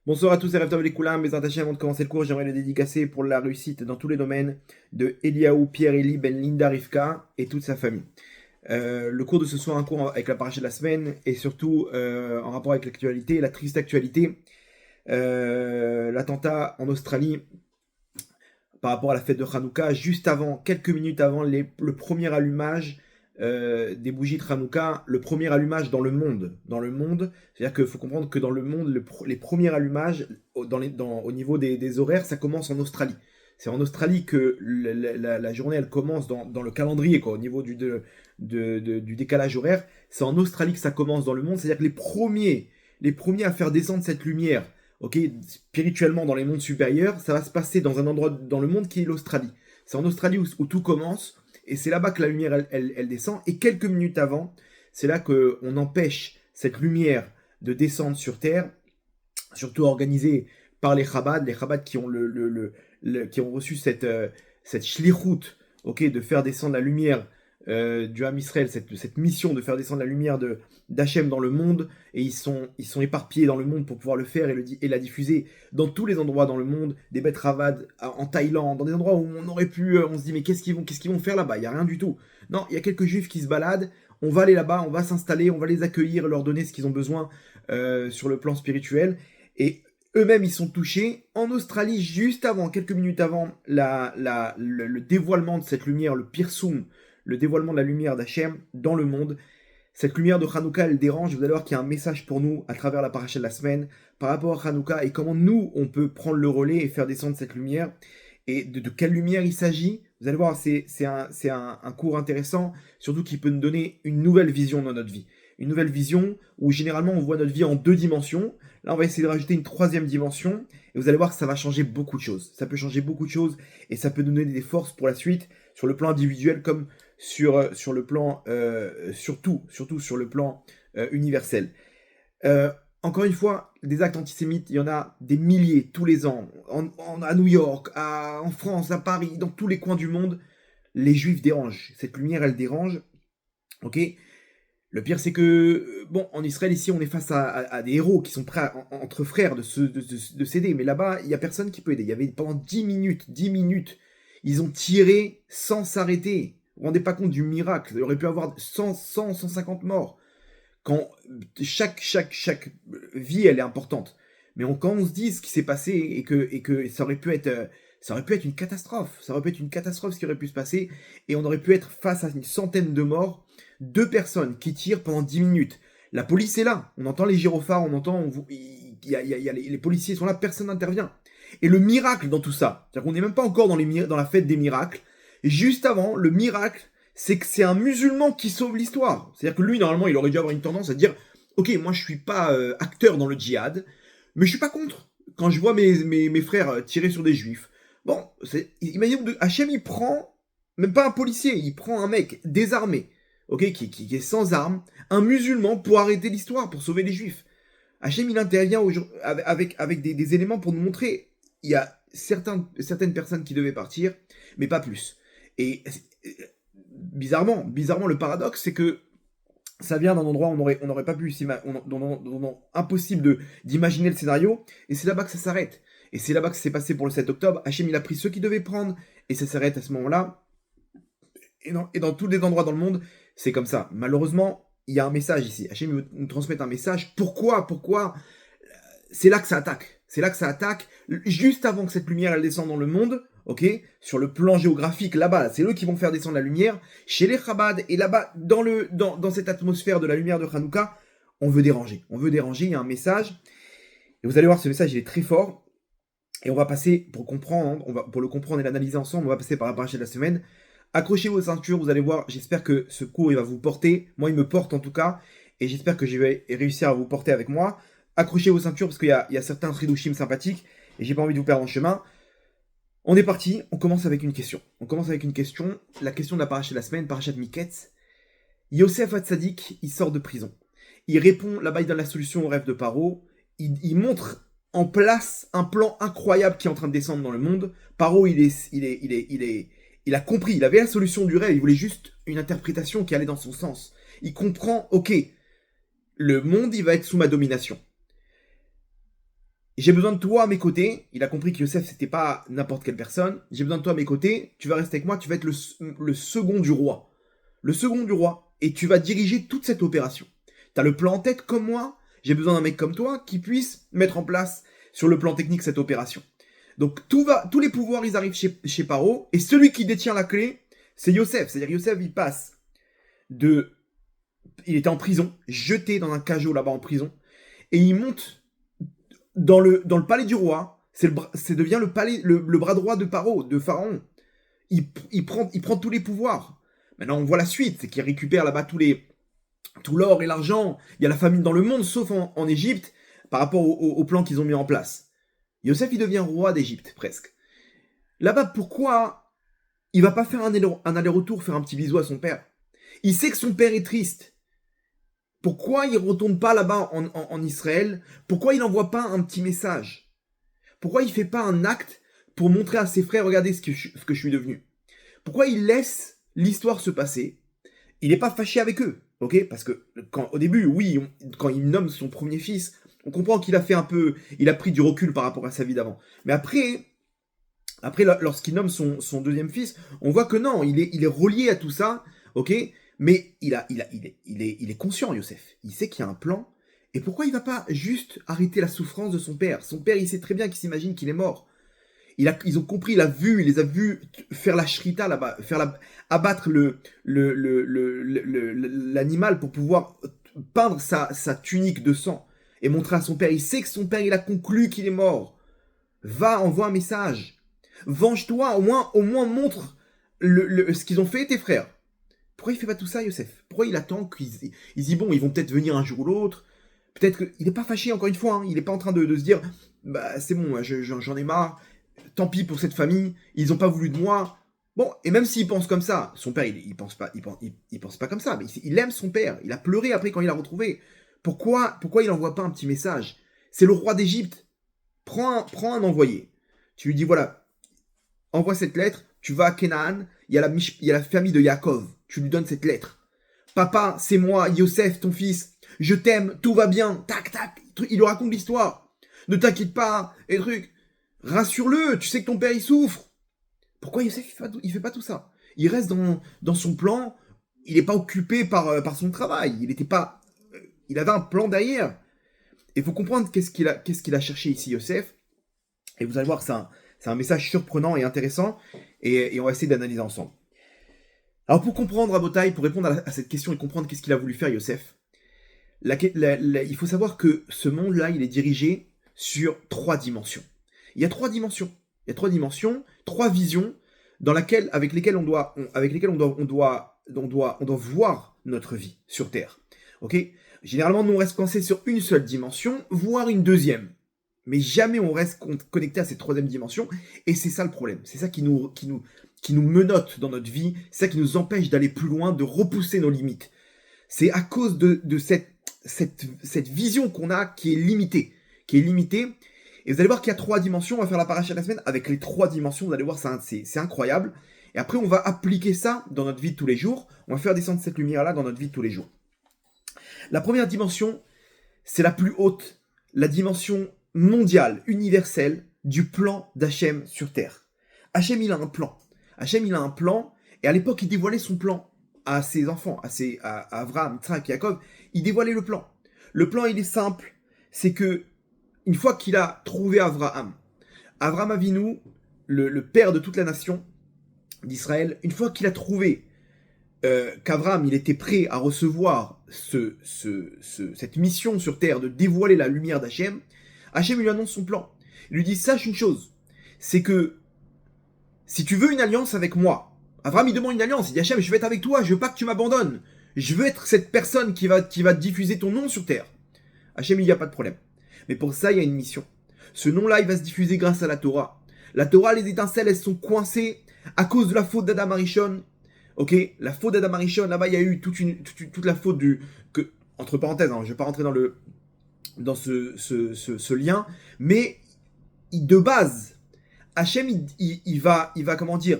Bonsoir à tous, c'est Rev les Koulam. Mes attachés, avant de commencer le cours, j'aimerais le dédicacer pour la réussite dans tous les domaines de Eliaou, Pierre-Élie, Ben Linda, Rivka et toute sa famille. Le cours de ce soir, un cours avec la paracha de la semaine et surtout en rapport avec l'actualité, la triste actualité, l'attentat en Australie par rapport à la fête de Hanouka, juste avant, quelques minutes avant le premier allumage des bougies de Hanouka, le premier allumage dans le monde. Dans le monde, c'est-à-dire qu'il faut comprendre que dans le monde, les premiers allumages au niveau des horaires, ça commence en Australie. C'est en Australie que la journée, elle commence dans le calendrier, quoi, au niveau du décalage horaire. C'est en Australie que ça commence dans le monde, c'est-à-dire que les premiers à faire descendre cette lumière, ok, spirituellement dans les mondes supérieurs, ça va se passer dans un endroit dans le monde qui est l'Australie. C'est en Australie où tout commence, et c'est là-bas que la lumière elle descend. Et quelques minutes avant, c'est là qu'on empêche cette lumière de descendre sur Terre, surtout organisée par les Chabad qui ont, qui ont reçu cette shlichut, ok, de faire descendre la lumière du Ham Israël, cette mission de faire descendre la lumière d'Hachem dans le monde, et ils sont éparpillés dans le monde pour pouvoir le faire et la diffuser dans tous les endroits dans le monde, des bêtes ravad en Thaïlande, dans des endroits où on aurait pu, on se dit mais qu'est-ce qu'ils vont faire là-bas? Il n'y a rien du tout. Non, il y a quelques juifs qui se baladent, on va aller là-bas, on va s'installer, on va les accueillir, leur donner ce qu'ils ont besoin sur le plan spirituel, et eux-mêmes ils sont touchés. En Australie, juste avant, quelques minutes avant le dévoilement de cette lumière, le pirsum, le dévoilement de la lumière d'Hachem dans le monde. Cette lumière de Hanouka, elle dérange. Vous allez voir qu'il y a un message pour nous à travers la paracha de la semaine par rapport à Hanouka et comment nous, on peut prendre le relais et faire descendre cette lumière. Et de quelle lumière il s'agit. Vous allez voir, c'est un cours intéressant, surtout qui peut nous donner une nouvelle vision dans notre vie. Une nouvelle vision où généralement on voit notre vie en deux dimensions. Là, on va essayer de rajouter une troisième dimension. Et vous allez voir que ça va changer beaucoup de choses. Ça peut changer beaucoup de choses et ça peut nous donner des forces pour la suite, sur le plan individuel comme sur le plan, surtout sur le plan universel. Encore une fois, des actes antisémites, il y en a des milliers tous les ans, à New York, en France, à Paris, dans tous les coins du monde. Les juifs dérangent. Cette lumière, elle dérange. Ok. Le pire, c'est que, bon, en Israël, ici, on est face à des héros qui sont prêts, entre frères, de s'aider. Mais là-bas, il n'y a personne qui peut aider. Il y avait pendant 10 minutes, ils ont tiré sans s'arrêter. Vous vous rendez pas compte du miracle. Il aurait pu avoir 150 morts. Quand chaque vie, elle est importante. Mais quand on se dit ce qui s'est passé et que ça aurait pu être une catastrophe. Ça aurait pu être une catastrophe ce qui aurait pu se passer. Et on aurait pu être face à une centaine de morts. 2 personnes qui tirent pendant 10 minutes. La police est là. On entend les gyrophares, il y a les policiers sont là, personne n'intervient. Et le miracle dans tout ça, c'est-à-dire qu'on n'est même pas encore dans la fête des miracles. Et juste avant, le miracle, c'est que c'est un musulman qui sauve l'histoire. C'est-à-dire que lui, normalement, il aurait dû avoir une tendance à dire « Ok, moi je suis pas acteur dans le djihad, mais je suis pas contre. Quand je vois mes frères tirer sur des juifs. » Bon, imaginez, Hachem, il prend, même pas un policier, il prend un mec désarmé, ok, qui est sans armes, un musulman pour arrêter l'histoire, pour sauver les juifs. Hachem, il intervient avec des éléments pour nous montrer, il y a certaines personnes qui devaient partir, mais pas plus. Et bizarrement, le paradoxe, c'est que ça vient d'un endroit où on n'aurait pas pu impossible d'imaginer le scénario, et c'est là-bas que ça s'arrête. Et c'est là-bas que ça s'est passé pour le 7 octobre. Hachem, il a pris ceux qui devaient prendre, et ça s'arrête à ce moment-là. Et dans tous les endroits dans le monde, c'est comme ça. Malheureusement, il y a un message ici. Hachem veut nous transmettre un message. Pourquoi C'est là que ça attaque. C'est là que ça attaque. Juste avant que cette lumière elle descende dans le monde, ok, sur le plan géographique, là-bas, c'est eux qui vont faire descendre la lumière. Chez les Chabad, et là-bas, dans cette atmosphère de la lumière de Hanouka, on veut déranger. On veut déranger, il y a un message. Et vous allez voir, ce message, il est très fort. Et on va passer, pour le comprendre et l'analyser ensemble, on va passer par la paracha de la semaine. Accrochez vos ceintures, vous allez voir, j'espère que ce cours il va vous porter, moi il me porte en tout cas, et j'espère que je vais réussir à vous porter avec moi. Accrochez vos ceintures parce qu'il y a certains tridushim sympathiques, et j'ai pas envie de vous perdre en chemin. On est parti, on commence avec une question. La question de la paracha de la semaine, paracha de Miketz. Yosef Hatzadik, il sort de prison. Il répond, là-bas il donne la solution au rêve de Paro, il montre en place un plan incroyable qui est en train de descendre dans le monde. Paro, il a compris, il avait la solution du rêve, il voulait juste une interprétation qui allait dans son sens. Il comprend, ok, le monde, il va être sous ma domination. j'ai besoin de toi à mes côtés. Il a compris que Yosef, c'était pas n'importe quelle personne. J'ai besoin de toi à mes côtés. Tu vas rester avec moi. Tu vas être le second du roi. Le second du roi. Et tu vas diriger toute cette opération. Tu as le plan en tête comme moi. J'ai besoin d'un mec comme toi qui puisse mettre en place sur le plan technique cette opération. Donc tous les pouvoirs, ils arrivent chez Paro. Et celui qui détient la clé, c'est Yosef. C'est-à-dire Yosef, il passe de... Il était en prison, jeté dans un cachot là-bas en prison. Et il monte dans le palais du roi. C'est devient le bras droit de Paro, de Pharaon. Il prend tous les pouvoirs. Maintenant, on voit la suite, c'est qu'il récupère là-bas tout l'or et l'argent. Il y a la famine dans le monde, sauf en Égypte, par rapport au plan qu'ils ont mis en place. Yosef, il devient roi d'Égypte, presque. Là-bas, pourquoi il va pas faire un aller-retour, faire un petit bisou à son père? Il sait que son père est triste. Pourquoi il ne retourne pas là-bas en Israël? Pourquoi il n'envoie pas un petit message? Pourquoi il ne fait pas un acte pour montrer à ses frères, regardez ce que je suis devenu? Pourquoi il laisse l'histoire se passer? Il n'est pas fâché avec eux, ok? Parce que au début, oui, quand il nomme son premier fils, on comprend qu'il a fait il a pris du recul par rapport à sa vie d'avant. Mais après lorsqu'il nomme son deuxième fils, on voit que non, il est relié à tout ça, ok? Mais il est conscient, Yosef. Il sait qu'il y a un plan. Et pourquoi il va pas juste arrêter la souffrance de son père? Son père, il sait très bien qu'il s'imagine qu'il est mort. Ils ont compris, il les a vus faire la shrita là-bas, abattre l'animal pour pouvoir peindre sa tunique de sang et montrer à son père. Il sait que son père, il a conclu qu'il est mort. Va, envoie un message. Venge-toi, au moins montre ce qu'ils ont fait tes frères. Pourquoi il fait pas tout ça, Yosef? Pourquoi il attend qu'ils disent bon, ils vont peut-être venir un jour ou l'autre? Peut-être qu'il n'est pas fâché, encore une fois, hein. Il n'est pas en train de se dire bah c'est bon, j'en ai marre, tant pis pour cette famille, ils n'ont pas voulu de moi. Bon, et même s'il pense comme ça, son père, il pense pas comme ça, mais il aime son père, il a pleuré après quand il l'a retrouvé. Pourquoi il n'envoie pas un petit message? C'est le roi d'Égypte. Prends un envoyé. Tu lui dis voilà, envoie cette lettre, tu vas à Canaan, il y a la famille de Yaakov. Tu lui donnes cette lettre. Papa, c'est moi, Yosef, ton fils. Je t'aime, tout va bien. Tac, tac. Il lui raconte l'histoire. Ne t'inquiète pas, et truc. Rassure-le, tu sais que ton père, il souffre. Pourquoi Yosef, il fait pas tout ça? Il reste dans son plan. Il n'est pas occupé par son travail. Il avait un plan derrière. Il faut comprendre qu'est-ce qu'il a cherché ici, Yosef. Et vous allez voir, c'est un message surprenant et intéressant. Et on va essayer d'analyser ensemble. Alors pour comprendre Rabotai, pour répondre à cette question et comprendre qu'est-ce qu'il a voulu faire Yosef, il faut savoir que ce monde-là, il est dirigé sur 3 dimensions. Il y a 3 dimensions. Il y a 3 dimensions, 3 visions avec lesquelles on doit voir notre vie sur Terre. Ok? Généralement, nous on reste coincé sur une seule dimension, voire une deuxième. Mais jamais on reste connecté à cette 3e dimension. Et c'est ça le problème. C'est ça qui nous menotte dans notre vie. C'est ça qui nous empêche d'aller plus loin, de repousser nos limites. C'est à cause de cette vision qu'on a qui est limitée. Et vous allez voir qu'il y a 3 dimensions. On va faire la paracha de la semaine avec les 3 dimensions. Vous allez voir, c'est incroyable. Et après, on va appliquer ça dans notre vie de tous les jours. On va faire descendre cette lumière-là dans notre vie de tous les jours. La première dimension, c'est la plus haute. La dimension mondiale, universelle, du plan d'Hachem sur Terre. Hachem, il a un plan. Et à l'époque, il dévoilait son plan à ses enfants, à Abraham, Yitzhak, Yaakov. Il dévoilait le plan. Le plan, il est simple. C'est que, une fois qu'il a trouvé Abraham Avinu, le père de toute la nation d'Israël, une fois qu'il a trouvé qu'Abraham, il était prêt à recevoir cette mission sur terre de dévoiler la lumière d'Hachem, Hachem lui annonce son plan. Il lui dit, sache une chose, c'est que si tu veux une alliance avec moi, Abraham il demande une alliance, il dit Hachem, je vais être avec toi, je veux pas que tu m'abandonnes, je veux être cette personne qui va diffuser ton nom sur terre. Hachem il n'y a pas de problème. Mais pour ça il y a une mission. Ce nom-là il va se diffuser grâce à la Torah. La Torah, les étincelles, elles sont coincées à cause de la faute d'Adam Arishon. Ok, la faute d'Adam Arishon, là-bas il y a eu toute la faute entre parenthèses, hein, je vais pas rentrer dans ce lien, mais de base, Hachem, il va comment dire,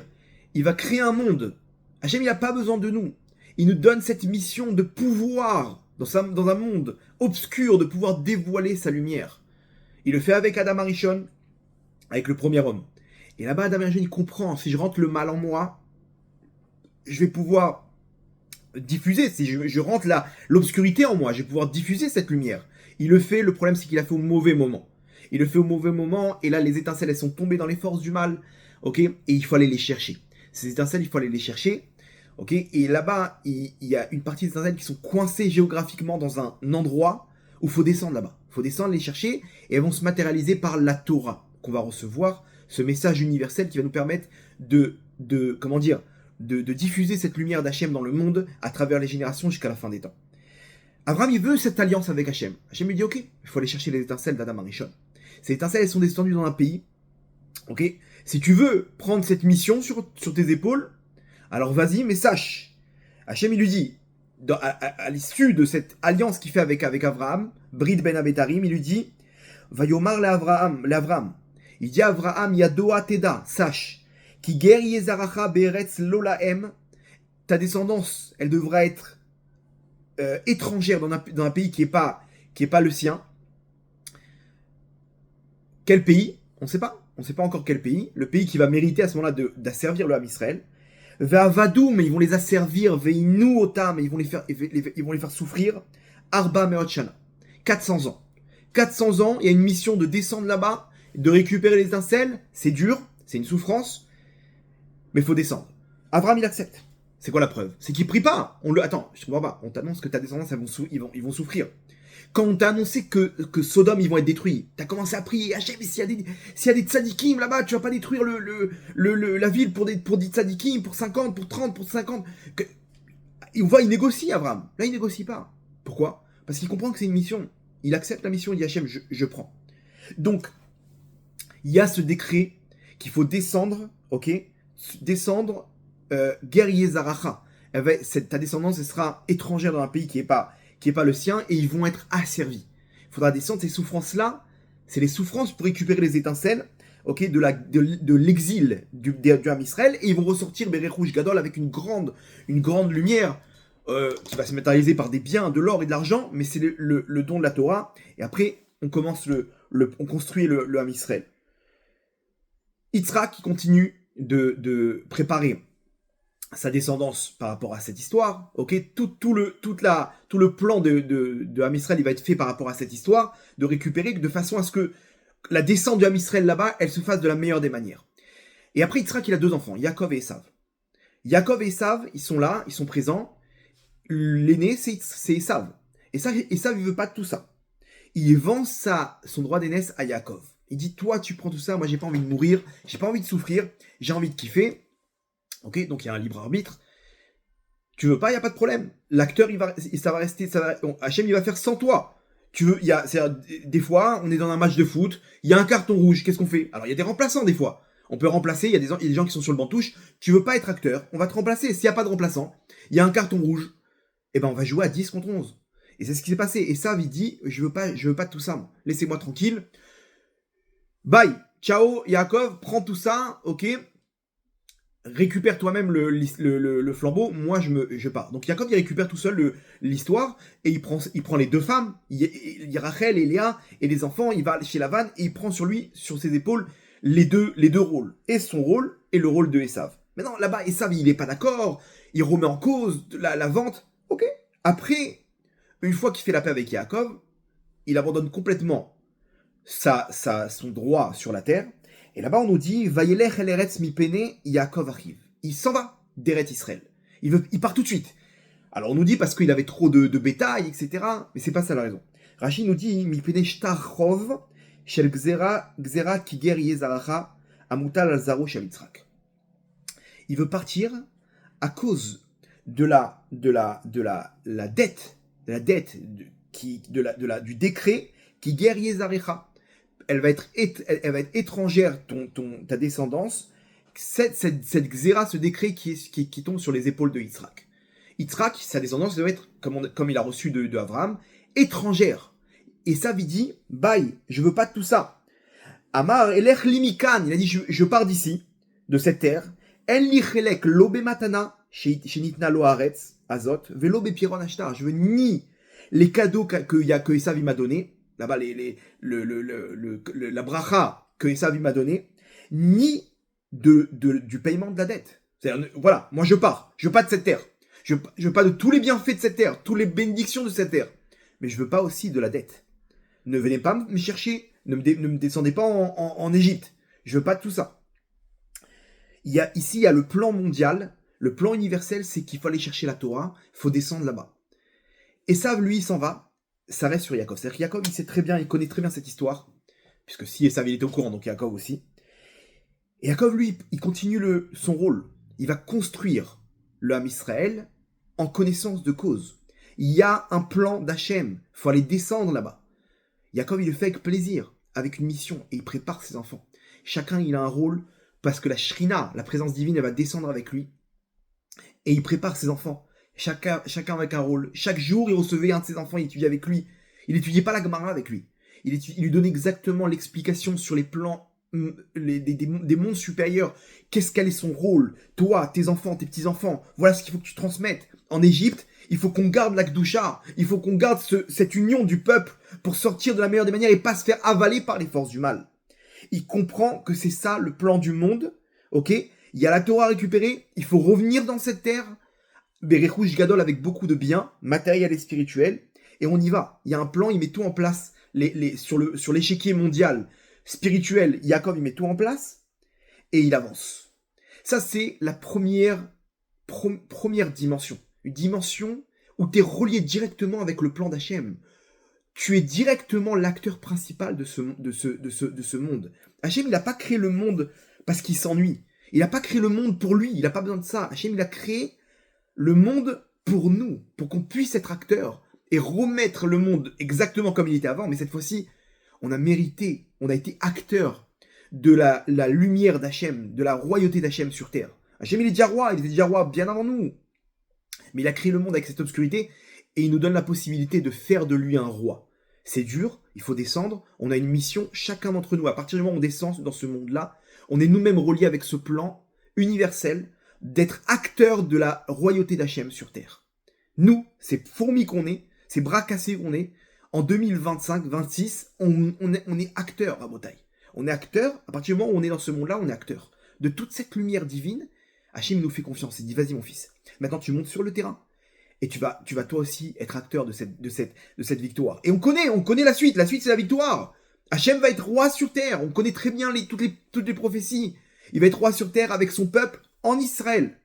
il va créer un monde. Hachem, il n'a pas besoin de nous. Il nous donne cette mission de pouvoir, dans un monde obscur, de pouvoir dévoiler sa lumière. Il le fait avec Adam Arishon, avec le premier homme. Et là-bas, Adam Arishon, il comprend, si je rentre le mal en moi, je vais pouvoir diffuser, si je rentre l'obscurité en moi, je vais pouvoir diffuser cette lumière. Il le fait, le problème c'est qu'il a fait au mauvais moment. Il le fait au mauvais moment, et là les étincelles, elles sont tombées dans les forces du mal, ok. Et il faut aller les chercher. Ces étincelles, il faut aller les chercher, ok. Et là-bas, il y a une partie des étincelles qui sont coincées géographiquement dans un endroit où il faut descendre là-bas. Il faut descendre, les chercher, et elles vont se matérialiser par la Torah qu'on va recevoir, ce message universel qui va nous permettre de comment dire, de diffuser cette lumière d'Hachem dans le monde à travers les générations jusqu'à la fin des temps. Abraham, il veut cette alliance avec Hachem. Hachem lui dit, ok, il faut aller chercher les étincelles d'Adam Arishon. Ces étincelles, elles sont descendues dans un pays. Ok, si tu veux prendre cette mission sur tes épaules, alors vas-y, mais sache. Hachem, il lui dit, à l'issue de cette alliance qu'il fait avec Abraham, Brit ben Abetarim, il lui dit, Vayomar l'Avraham. Il dit à Abraham, Yadoa Teda, sache, Ki ger yezaracha beretz lolaem, ta descendance, elle devra être étrangère dans un pays qui est pas le sien. Quel pays? On ne sait pas. On ne sait pas encore quel pays. Le pays qui va mériter à ce moment-là d'asservir le Ham Israël. Ve'avadou, mais ils vont les asservir. Ve'inu otam, mais ils vont les faire souffrir. Arba meot shana. 400 ans. 400 ans, il y a une mission de descendre là-bas, de récupérer les étincelles. C'est dur, c'est une souffrance, mais il faut descendre. Abraham, il accepte. C'est quoi la preuve? C'est qu'il prie pas. Attends, je comprends pas. On t'annonce que ta descendance, ils vont souffrir. Quand on t'a annoncé que Sodome, ils vont être détruits, t'as commencé à prier, Hachem, s'il y a des tzadikim là-bas, tu vas pas détruire la ville pour des tzadikim, pour 50, pour 30, pour 50. Il négocie, Abraham. Là, il négocie pas. Pourquoi? Parce qu'il comprend que c'est une mission. Il accepte la mission, il dit Hachem, je prends. Donc, il y a ce décret qu'il faut descendre, ok? Descendre, guerrier Zaracha. Ta descendance, elle sera étrangère dans un pays qui est pas le sien, et ils vont être asservis. Il faudra descendre ces souffrances-là, c'est les souffrances pour récupérer les étincelles, ok, de l'exil du Ham Israël, et ils vont ressortir Berechush Gadol avec une grande lumière qui va se matérialiser par des biens, de l'or et de l'argent, mais c'est le don de la Torah, et après, on commence on construit le Ham Israël. Yitzhak qui continue de préparer sa descendance par rapport à cette histoire, ok, tout le plan de Ham Israël, il va être fait par rapport à cette histoire, de récupérer, de façon à ce que la descente de Ham Israël là-bas, elle se fasse de la meilleure des manières. Et après, Yitzhak, il a 2 enfants, Yaakov et Esav. Yaakov et Esav, ils sont là, ils sont présents. L'aîné, c'est Esav. Esav, il veut pas de tout ça. Il vend son droit d'aînesse à Yaakov. Il dit, toi, tu prends tout ça, moi, j'ai pas envie de mourir, j'ai pas envie de souffrir, j'ai envie de kiffer. Ok, donc il y a un libre arbitre. Tu veux pas, il y a pas de problème. L'acteur, Hachem, il va faire sans toi. Des fois, on est dans un match de foot, il y a un carton rouge, qu'est-ce qu'on fait? Alors il y a des remplaçants des fois. On peut remplacer, il y a des gens qui sont sur le banc touche. Tu veux pas être acteur, on va te remplacer. S'il y a pas de remplaçant, il y a un carton rouge. Eh ben on va jouer à 10 contre 11. Et c'est ce qui s'est passé. Et ça, il dit, je veux pas de tout ça. Moi. Laissez-moi tranquille. Bye, ciao, Yaakov, prends tout ça, ok. Récupère toi-même le flambeau, moi je pars. Donc Yaakov il récupère tout seul l'histoire et il prend les 2 femmes, il y a Rachel et Léa et les enfants, il va chez Lavan et il prend sur ses épaules les deux rôles, et son rôle et le rôle de Esav. Maintenant là-bas Esav il est pas d'accord, il remet en cause la vente, ok. Après, une fois qu'il fait la paix avec Yaakov, il abandonne complètement son droit sur la terre. Et là-bas, on nous dit Vayelech el eretz mipene Yaakov achiv. Il s'en va d'Eretz Israël. Il part tout de suite. Alors on nous dit parce qu'il avait trop de bétail, etc. Mais c'est pas ça la raison. Rashi nous dit mipene shtachov shel gzera kiger yezaracha amutal al zaro shel Yitzhak. Il veut partir à cause de la dette du décret qui ger yezaracha. Elle va être étrangère, ta descendance, cette xéra, ce décret qui tombe sur les épaules de Yitzhak. Yitzhak, sa descendance doit être, comme il a reçu de Abraham, étrangère. Et ça, il dit, bye, je veux pas de tout ça. Amar elech limikan, il a dit, je pars d'ici, de cette terre. En li chelek lobe matana, shenitna lo haaretz, azot, velo bepiron ashtar. Je veux ni les cadeaux que Esav m'a donné, là-bas, la bracha que Esav m'a donnée, ni du paiement de la dette. C'est-à-dire, voilà, moi je pars de cette terre. Je veux pas de tous les bienfaits de cette terre, toutes les bénédictions de cette terre. Mais je veux pas aussi de la dette. Ne venez pas me chercher, ne me descendez pas en Égypte. Je veux pas de tout ça. Ici, il y a le plan mondial, le plan universel, c'est qu'il faut aller chercher la Torah, il faut descendre là-bas. Esav, lui, il s'en va, ça reste sur Yaakov. C'est-à-dire que Yaakov, il connaît très bien cette histoire, puisque si Esav, il était au courant, donc Yaakov aussi. Et Yaakov, lui, il continue son rôle. Il va construire le Ham Israël en connaissance de cause. Il y a un plan d'Hachem, il faut aller descendre là-bas. Yaakov, il le fait avec plaisir, avec une mission, et il prépare ses enfants. Chacun, il a un rôle, parce que la Shrina, la présence divine, elle va descendre avec lui. Et il prépare ses enfants. Chacun avec un rôle. Chaque jour, il recevait un de ses enfants, il étudiait avec lui. Il n'étudiait pas la Gemara avec lui. Il lui donnait exactement l'explication sur les plans des mondes supérieurs. Quel est son rôle? Toi, tes enfants, tes petits-enfants, voilà ce qu'il faut que tu transmettes. En Égypte, il faut qu'on garde la Kedusha. Il faut qu'on garde cette union du peuple pour sortir de la meilleure des manières et pas se faire avaler par les forces du mal. Il comprend que c'est ça le plan du monde, ok? Il y a la Torah à récupérer, il faut revenir dans cette terre, Berechouj Gadol avec beaucoup de biens, matériels et spirituels, et on y va. Il y a un plan, il met tout en place, sur l'échiquier mondial, spirituel, Yaakov, il met tout en place, et il avance. Ça, c'est la première dimension. Une dimension où tu es relié directement avec le plan d'Hachem. Tu es directement l'acteur principal de ce monde. Hachem, il n'a pas créé le monde parce qu'il s'ennuie. Il n'a pas créé le monde pour lui. Il n'a pas besoin de ça. Hachem, il a créé le monde pour nous, pour qu'on puisse être acteur et remettre le monde exactement comme il était avant. Mais cette fois-ci, on a mérité, on a été acteur de la lumière d'Hachem, de la royauté d'Hachem sur terre. Hachem, il est déjà roi. Il était déjà roi bien avant nous. Mais il a créé le monde avec cette obscurité et il nous donne la possibilité de faire de lui un roi. C'est dur, il faut descendre, on a une mission, chacun d'entre nous, à partir du moment où on descend dans ce monde-là, on est nous-mêmes reliés avec ce plan universel d'être acteurs de la royauté d'Hachem sur terre. Nous, ces fourmis qu'on est, ces bras cassés qu'on est, en 2025-26, on est acteurs à Botaï. On est acteurs, à partir du moment où on est dans ce monde-là, on est acteurs. De toute cette lumière divine, Hachem nous fait confiance, il dit vas-y mon fils, maintenant tu montes sur le terrain. Et tu vas toi aussi être acteur de cette victoire. Et on connaît la suite. La suite, c'est la victoire. Hachem va être roi sur terre. On connaît très bien toutes les prophéties. Il va être roi sur terre avec son peuple en Israël.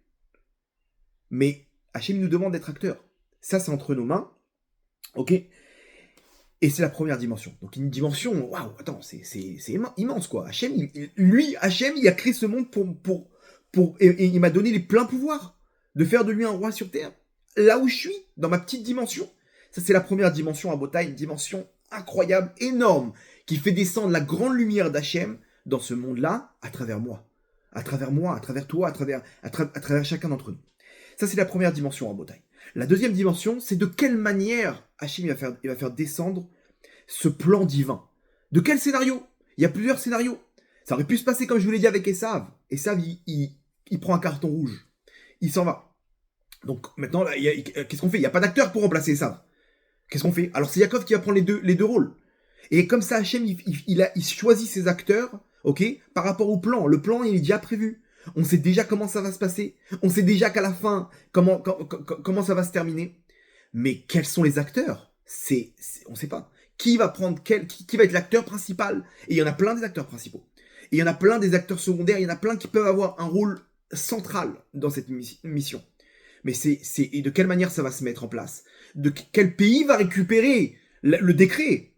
Mais Hachem nous demande d'être acteur. Ça, c'est entre nos mains. Ok? Et c'est la première dimension. Donc une dimension, waouh, attends, c'est immense quoi. Hachem, il a créé ce monde et il m'a donné les pleins pouvoirs de faire de lui un roi sur terre. Là où je suis, dans ma petite dimension, ça c'est la première dimension à Botaï, une dimension incroyable, énorme, qui fait descendre la grande lumière d'Hachem dans ce monde-là, à travers moi, à travers toi, à travers chacun d'entre nous. Ça c'est la première dimension à Botaï. La deuxième dimension, c'est de quelle manière Hachem il va faire descendre ce plan divin. De quel scénario? Il y a plusieurs scénarios. Ça aurait pu se passer comme je vous l'ai dit avec Esav. Esav, il prend un carton rouge. Il s'en va. Donc maintenant, qu'est-ce qu'on fait? Il n'y a pas d'acteur pour remplacer ça. Qu'est-ce qu'on fait? Alors c'est Yaakov qui va prendre les deux rôles. Et comme ça, Hachem, il choisit ses acteurs, ok, par rapport au plan. Le plan, il est déjà prévu. On sait déjà comment ça va se passer. On sait déjà qu'à la fin, comment ça va se terminer. Mais quels sont les acteurs? On ne sait pas. Qui va prendre qui va être l'acteur principal? Et il y en a plein des acteurs principaux. Et il y en a plein des acteurs secondaires. Il y en a plein qui peuvent avoir un rôle central dans cette mission. Mais et de quelle manière ça va se mettre en place? De quel pays va récupérer le décret?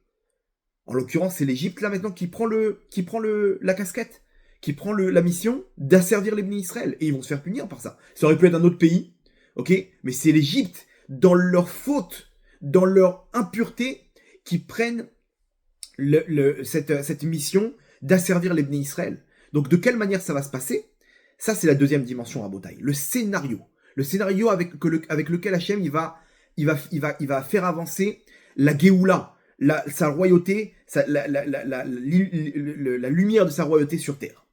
En l'occurrence, c'est l'Égypte là maintenant qui prend la casquette, qui prend la mission d'asservir les bénis Israël. Et ils vont se faire punir par ça. Ça aurait pu être un autre pays, ok? Mais c'est l'Égypte, dans leur faute, dans leur impureté, qui prennent cette mission d'asservir les bénis Israël. Donc de quelle manière ça va se passer? Ça, c'est la deuxième dimension à Botaï. Le scénario. Le scénario avec lequel Hachem il va faire avancer la Géoula, sa royauté, la lumière de sa royauté sur terre.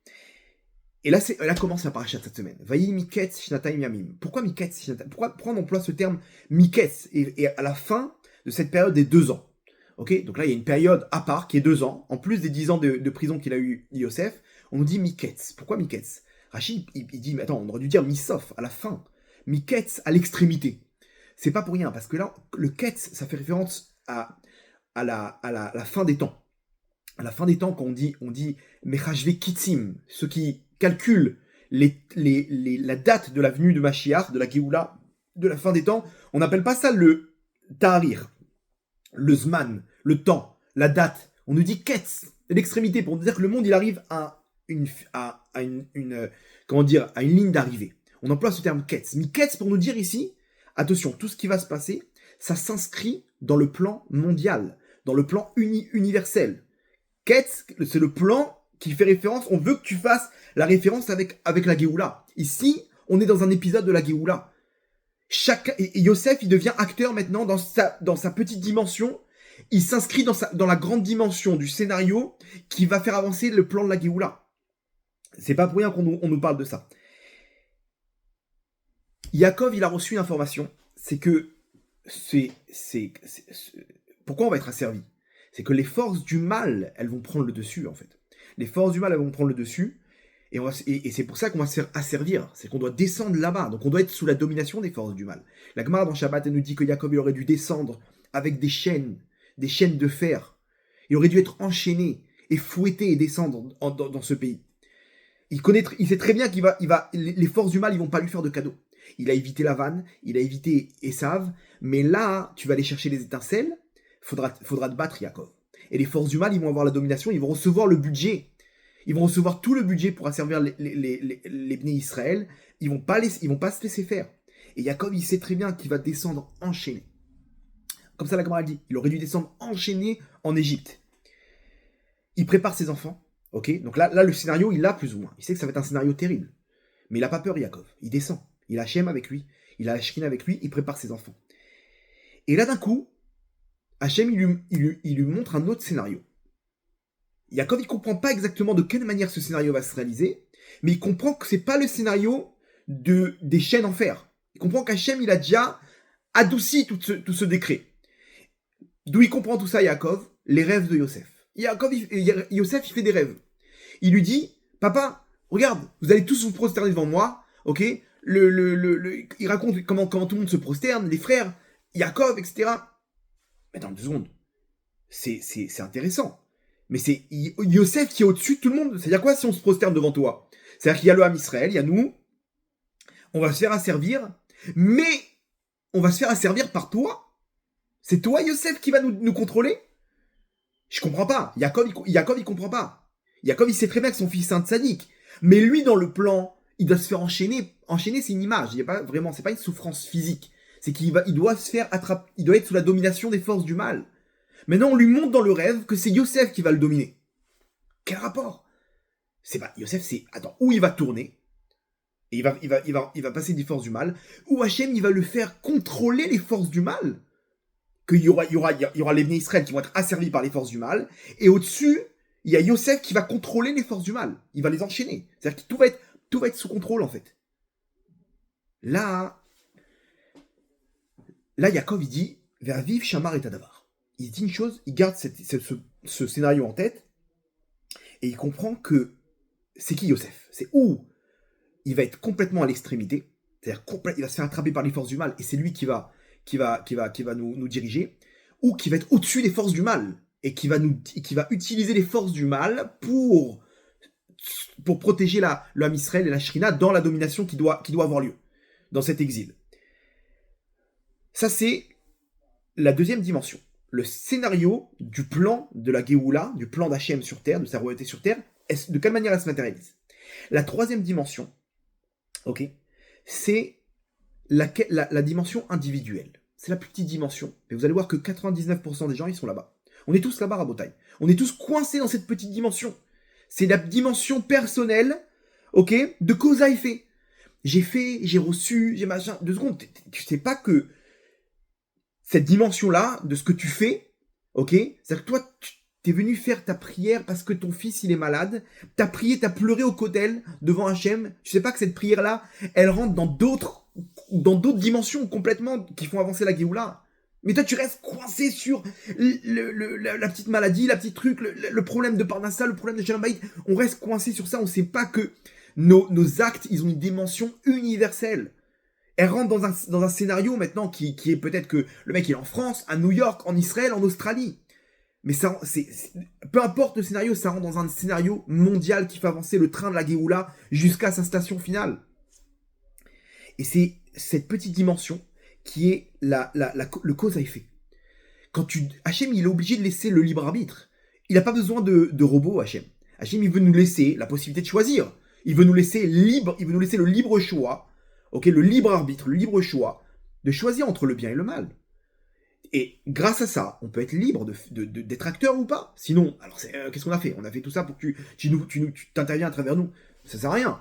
Et là commence la paracha de cette semaine. Vayi miketz shnatayim yamim. Pourquoi miketz shnatayim? Pourquoi on emploie ce terme miketz et à la fin de cette période des 2 ans? Ok, donc là, il y a une période à part qui est 2 ans, en plus des 10 ans de prison qu'il a eu Yosef. On nous dit Miketz. Pourquoi Miketz? Rachid, il dit, mais attends, on aurait dû dire Misof à la fin. Miketz à l'extrémité. C'est pas pour rien, parce que là, le Ketz, ça fait référence à la fin des temps. À la fin des temps, quand on dit Mechashve Kitzim, ceux qui calculent la date de la venue de Mashiach, de la Géoula, de la fin des temps, on n'appelle pas ça le Tahrir, le Zman, le temps, la date. On nous dit Ketz, l'extrémité, pour nous dire que le monde, il arrive à une ligne d'arrivée. On emploie ce terme Ketz. Mais Ketz, pour nous dire ici, attention, tout ce qui va se passer, ça s'inscrit dans le plan mondial, dans le plan universel. Ketz, c'est le plan qui fait référence, on veut que tu fasses la référence avec la Géoula. Ici, on est dans un épisode de la Géoula. Yosef, il devient acteur maintenant dans sa petite dimension. Il s'inscrit dans la grande dimension du scénario qui va faire avancer le plan de la Géoula. C'est pas pour rien qu'on nous parle de ça. Yaakov, il a reçu une information, c'est que pourquoi on va être asservi? C'est que les forces du mal, elles vont prendre le dessus, en fait. Les forces du mal, elles vont prendre le dessus, et c'est pour ça qu'on va se faire asservir. C'est qu'on doit descendre là-bas, donc on doit être sous la domination des forces du mal. La Gemara dans Shabbat, elle nous dit que Yaakov, il aurait dû descendre avec des chaînes de fer. Il aurait dû être enchaîné et fouetté et descendre dans ce pays. Il sait très bien les forces du mal, ils vont pas lui faire de cadeaux. Il a évité la vanne, il a évité Esav, mais là, tu vas aller chercher les étincelles, faudra te battre Yaakov. Et les forces du mal, ils vont avoir la domination, ils vont recevoir le budget. Ils vont recevoir tout le budget pour asservir les Bnei Israël. Ils vont pas se laisser faire. Et Yaakov, il sait très bien qu'il va descendre enchaîné. Comme ça, la Gemara dit, il aurait dû descendre enchaîné en Égypte. Il prépare ses enfants, ok? Donc là, le scénario, il l'a plus ou moins. Il sait que ça va être un scénario terrible. Mais il n'a pas peur, Yaakov. Il descend. Il a Hachem avec lui, il a Shekhinah avec lui, il prépare ses enfants. Et là, d'un coup, Hachem, il lui montre un autre scénario. Yaakov, il comprend pas exactement de quelle manière ce scénario va se réaliser, mais il comprend que c'est pas le scénario des chaînes en fer. Il comprend qu'Hachem, il a déjà adouci tout ce décret. D'où il comprend tout ça, Yaakov? Les rêves de Yosef. Yosef, il fait des rêves. Il lui dit, papa, regarde, vous allez tous vous prosterner devant moi, ok? Il raconte comment tout le monde se prosterne, les frères, Yaakov, etc. Mais attends 2 secondes. C'est intéressant. Mais c'est Yosef qui est au-dessus de tout le monde. C'est-à-dire quoi si on se prosterne devant toi? C'est-à-dire qu'il y a le Ham Israël, il y a nous, on va se faire asservir, mais on va se faire asservir par toi? C'est toi, Yosef, qui va nous contrôler? Je comprends pas. Yaakov, il comprend pas. Yaakov, il sait très bien que son fils est un tzaddik. Mais lui, dans le plan, il doit se faire enchaîner. Enchaîner, c'est une image. Il y a pas vraiment, c'est pas une souffrance physique. C'est il doit se faire attraper. Il doit être sous la domination des forces du mal. Maintenant, on lui montre dans le rêve que c'est Yosef qui va le dominer. Quel rapport? C'est pas Yosef, c'est attends, où il va tourner et il va passer des forces du mal, ou Hachem, il va le faire contrôler les forces du mal. Qu'il y aura les Bnei Israël qui vont être asservis par les forces du mal, et au-dessus, il y a Yosef qui va contrôler les forces du mal. Il va les enchaîner. C'est-à-dire que tout va être sous contrôle, en fait. Là, Yaakov, il dit, Verviv, Shamar et Tadavar. Il dit une chose, il garde ce scénario en tête, et il comprend que c'est qui Yosef? C'est où il va être complètement à l'extrémité, c'est-à-dire il va se faire attraper par les forces du mal, et c'est lui qui va nous diriger, ou qui va être au-dessus des forces du mal, et qui va utiliser les forces du mal pour protéger le Ham Israël et la Shrina dans la domination qui doit avoir lieu, dans cet exil. Ça, c'est la deuxième dimension. Le scénario du plan de la Géoula, du plan d'Hachem sur terre, de sa royauté sur terre, de quelle manière elle se matérialise. La troisième dimension, ok, c'est la dimension individuelle. C'est la plus petite dimension. Mais vous allez voir que 99% des gens, ils sont là-bas. On est tous là-bas, Rabotai. On est tous coincés dans cette petite dimension. C'est la dimension personnelle, ok, de cause à effet. J'ai reçu, j'ai machin. 2 secondes, tu sais pas que cette dimension-là, de ce que tu fais, ok, c'est-à-dire que toi, t'es venu faire ta prière parce que ton fils, il est malade. T'as prié, t'as pleuré au kotel devant Hachem. Tu sais pas que cette prière-là, elle rentre dans d'autres dimensions complètement qui font avancer la Géoula. Mais toi, tu restes coincé sur la petite maladie, la petite truc, le problème de Parnassa, le problème de Shalom Bayit. On reste coincé sur ça. On ne sait pas que nos actes, ils ont une dimension universelle. Elle rentre dans un scénario maintenant qui est peut-être que le mec il est en France, à New York, en Israël, en Australie. Mais ça, peu importe le scénario, ça rentre dans un scénario mondial qui fait avancer le train de la Géoula jusqu'à sa station finale. Et c'est cette petite dimension qui est le cause à effet. Hachem, il est obligé de laisser le libre arbitre. Il n'a pas besoin de robots, Hachem. Hachem, il veut nous laisser la possibilité de choisir. Il veut nous laisser le libre choix, ok, le libre arbitre, le libre choix, de choisir entre le bien et le mal. Et grâce à ça, on peut être libre d'être acteur ou pas. Sinon, alors qu'est-ce qu'on a fait? On a fait tout ça pour que tu t'interviens à travers nous. Ça sert à rien.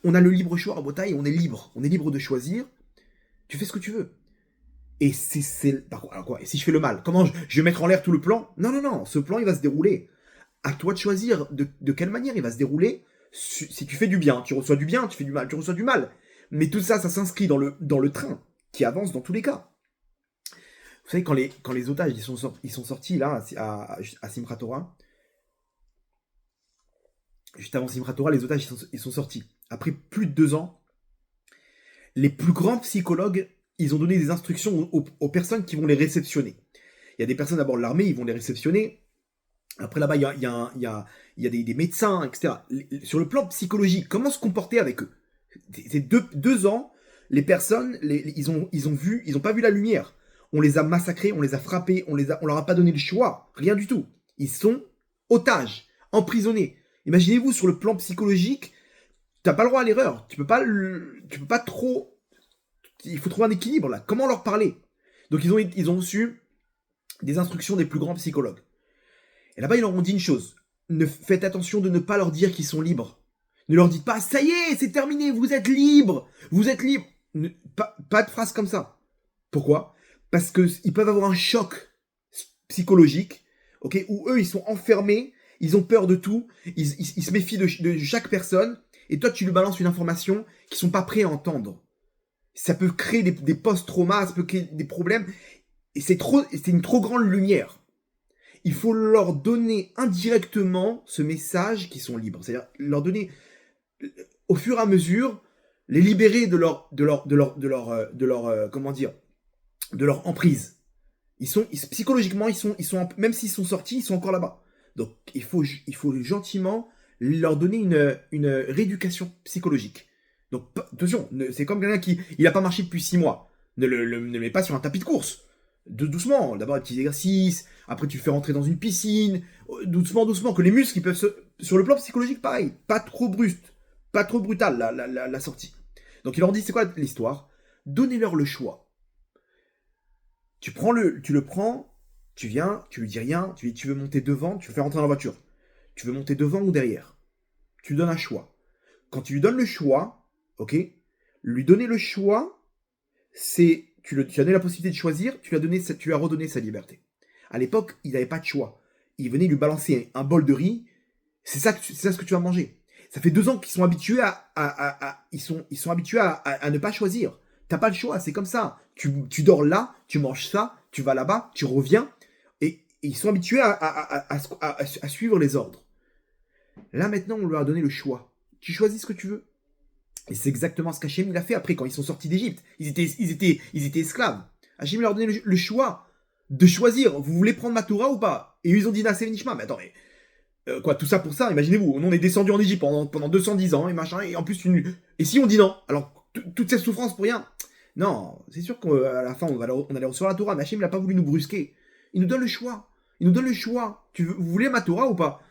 On a le libre choix à Botaï, on est libre. On est libre de choisir. Tu fais ce que tu veux. Et alors quoi? Et si je fais le mal, comment je vais mettre en l'air tout le plan? Non, non, non. Ce plan, il va se dérouler. À toi de choisir de quelle manière il va se dérouler. Si tu fais du bien, tu reçois du bien. Tu fais du mal, tu reçois du mal. Mais tout ça, ça s'inscrit dans le train qui avance dans tous les cas. Vous savez, quand les otages ils sont sortis là à Simchat Torah, juste avant Simchat Torah, les otages ils sont sortis. Après plus de 2 ans, les plus grands psychologues, ils ont donné des instructions aux personnes qui vont les réceptionner. Il y a des personnes d'abord de l'armée, ils vont les réceptionner. Après là-bas, il y a des médecins, etc. Sur le plan psychologique, comment se comporter avec eux? Ces 2 ans, les personnes, ils ont pas vu la lumière. On les a massacrés, on les a frappés, on leur a pas donné le choix, rien du tout. Ils sont otages, emprisonnés. Imaginez-vous sur le plan psychologique, t'as pas le droit à l'erreur. Tu peux pas trop. Il faut trouver un équilibre là. Comment leur parler? Donc ils ont reçu des instructions des plus grands psychologues. Et là-bas ils leur ont dit une chose. Faites attention de ne pas leur dire qu'ils sont libres. Ne leur dites pas ça y est, c'est terminé, vous êtes libres, vous êtes libres. Pas de phrase comme ça. Pourquoi? Parce qu'ils peuvent avoir un choc psychologique, ok, où eux, ils sont enfermés, ils ont peur de tout, ils se méfient de chaque personne, et toi, tu lui balances une information qu'ils sont pas prêts à entendre. Ça peut créer des post-traumas, ça peut créer des problèmes, et c'est une trop grande lumière. Il faut leur donner indirectement ce message qu'ils sont libres. C'est-à-dire leur donner, au fur et à mesure, les libérer de leur comment dire, de leur emprise. Psychologiquement, même s'ils sont sortis, ils sont encore là-bas. Donc, il faut gentiment leur donner une rééducation psychologique. Donc, attention, c'est comme quelqu'un qui n'a pas marché depuis 6 mois. Ne le mets pas sur un tapis de course. Doucement, d'abord des petits exercices, après tu le fais rentrer dans une piscine, doucement, que les muscles, ils peuvent sur le plan psychologique, pareil, pas trop brusque, pas trop brutal la sortie. Donc, il leur dit, c'est quoi l'histoire? Donnez-leur le choix. Tu le prends, tu viens, tu lui dis rien, tu veux monter devant, tu le fais rentrer dans la voiture. Tu veux monter devant ou derrière? Tu lui donnes un choix. Quand tu lui donnes le choix, ok, lui donner le choix, c'est tu lui as donné la possibilité de choisir, tu lui as redonné sa liberté. À l'époque, il n'avait pas de choix. Il venait lui balancer un bol de riz, c'est ça ce que tu vas manger. Ça fait 2 ans qu'ils sont habitués ils sont habitués à ne pas choisir. T'as pas le choix, c'est comme ça. Tu dors là, tu manges ça, tu vas là-bas, tu reviens, et ils sont habitués à suivre les ordres. Là maintenant, on leur a donné le choix. Tu choisis ce que tu veux. Et c'est exactement ce qu'Hachem il a fait après quand ils sont sortis d'Égypte. Ils étaient esclaves. Hachem leur a donné le choix de choisir. Vous voulez prendre ma Torah ou pas? Et ils ont dit Nasser Nishma. Mais attends, mais quoi, tout ça pour ça, imaginez-vous, nous on est descendu en Égypte pendant 210 ans et machin, et en plus et si on dit non, alors toute cette souffrance pour rien? Non, c'est sûr qu'à la fin on allait recevoir la Torah, mais Hachem il n'a pas voulu nous brusquer. Il nous donne le choix. Il nous donne le choix. Vous voulez ma Torah ou pas?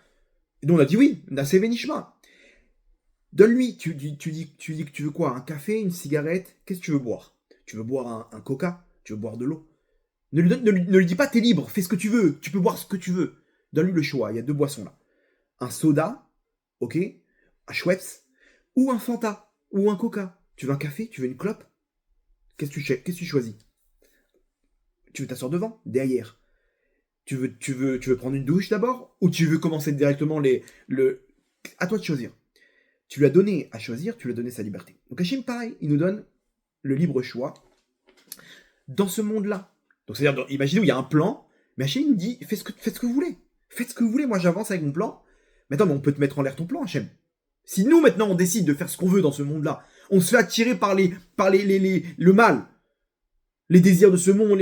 Et donc on a dit oui, Nasser Nishma. Donne-lui, tu dis que tu veux quoi? Un café, une cigarette? Qu'est-ce que tu veux boire? Tu veux boire un coca? Tu veux boire de l'eau? Ne lui dis pas t'es libre, fais ce que tu veux, tu peux boire ce que tu veux. Donne-lui le choix, il y a 2 boissons là. Un soda, ok, un Schweppes, ou un Fanta, ou un Coca. Tu veux un café, tu veux une clope? Qu'est-ce que tu choisis? Tu veux t'asseoir devant? Derrière. Tu veux prendre une douche d'abord? Ou tu veux commencer directement à toi de choisir. Tu lui as donné à choisir, tu lui as donné sa liberté. Donc Hachem, pareil, il nous donne le libre choix dans ce monde-là. Donc c'est-à-dire, imaginez où il y a un plan, mais Hachem nous dit, faites ce que vous voulez. Faites ce que vous voulez, moi j'avance avec mon plan. Mais attends, mais on peut te mettre en l'air ton plan, Hachem. Si nous, maintenant, on décide de faire ce qu'on veut dans ce monde-là, on se fait attirer par le mal, les désirs de ce monde,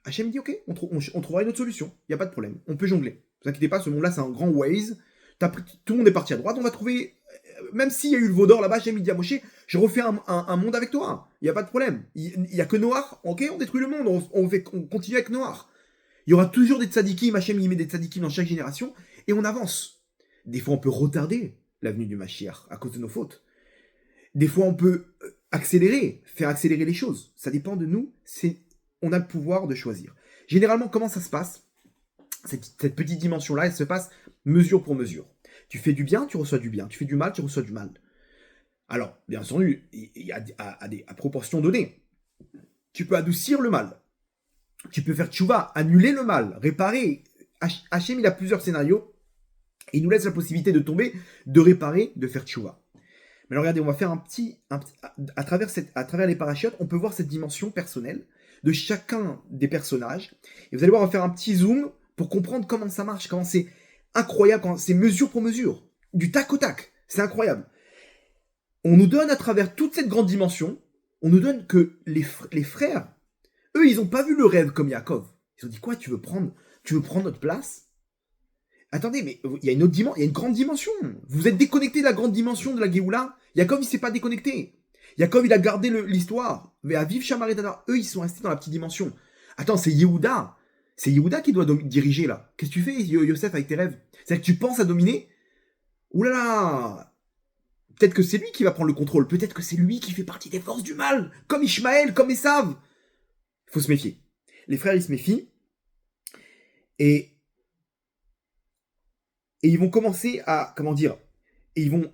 Hachem dit, ok, on trouvera une autre solution. Il n'y a pas de problème. On peut jongler. Ne vous inquiétez pas, ce monde-là, c'est un grand Waze. Tout le monde est parti à droite, on va trouver... Même s'il y a eu le veau d'or là-bas, Hachem dit à Moshe, je refais un monde avec toi. Il n'y a pas de problème. Il n'y a que Noir. Ok, on détruit le monde. On continue avec Noir. Il y aura toujours des tzadikim. Hachem, il met des tzadikim dans chaque génération. Et on avance. Des fois, on peut retarder la venue du Mashiach à cause de nos fautes. Des fois, on peut faire accélérer les choses. Ça dépend de nous. On a le pouvoir de choisir. Généralement, comment ça se passe ? Cette petite dimension-là, elle se passe mesure pour mesure. Tu fais du bien, tu reçois du bien. Tu fais du mal, tu reçois du mal. Alors, bien entendu, il y a à proportion donnée. Tu peux adoucir le mal. Tu peux faire tchouva, annuler le mal, réparer. Hachem, il a plusieurs scénarios. Et il nous laisse la possibilité de tomber, de réparer, de faire tchouva. Mais alors regardez, on va faire à travers les parachutes, on peut voir cette dimension personnelle de chacun des personnages. Et vous allez voir, on va faire un petit zoom pour comprendre comment ça marche, comment c'est incroyable, quand c'est mesure pour mesure, du tac au tac. C'est incroyable. On nous donne à travers toute cette grande dimension, on nous donne que les frères, eux, ils n'ont pas vu le rêve comme Yaakov. Ils ont dit quoi, tu veux prendre notre place ? Attendez, mais il y a une autre dimension, il y a une grande dimension. Vous êtes déconnecté de la grande dimension de la Géoula. Yaakov, il s'est pas déconnecté. Yaakov, il a gardé l'histoire. Mais à vivre Shamaretadar, eux, ils sont restés dans la petite dimension. Attends, c'est Yehuda. C'est Yehuda qui doit diriger, là. Qu'est-ce que tu fais, Yosef, avec tes rêves ? C'est-à-dire que tu penses à dominer ? Ouh là là ! Peut-être que c'est lui qui va prendre le contrôle. Peut-être que c'est lui qui fait partie des forces du mal. Comme Ishmaël, comme Esav. Il faut se méfier. Les frères, ils se méfient. Et ils vont commencer à, comment dire, ils vont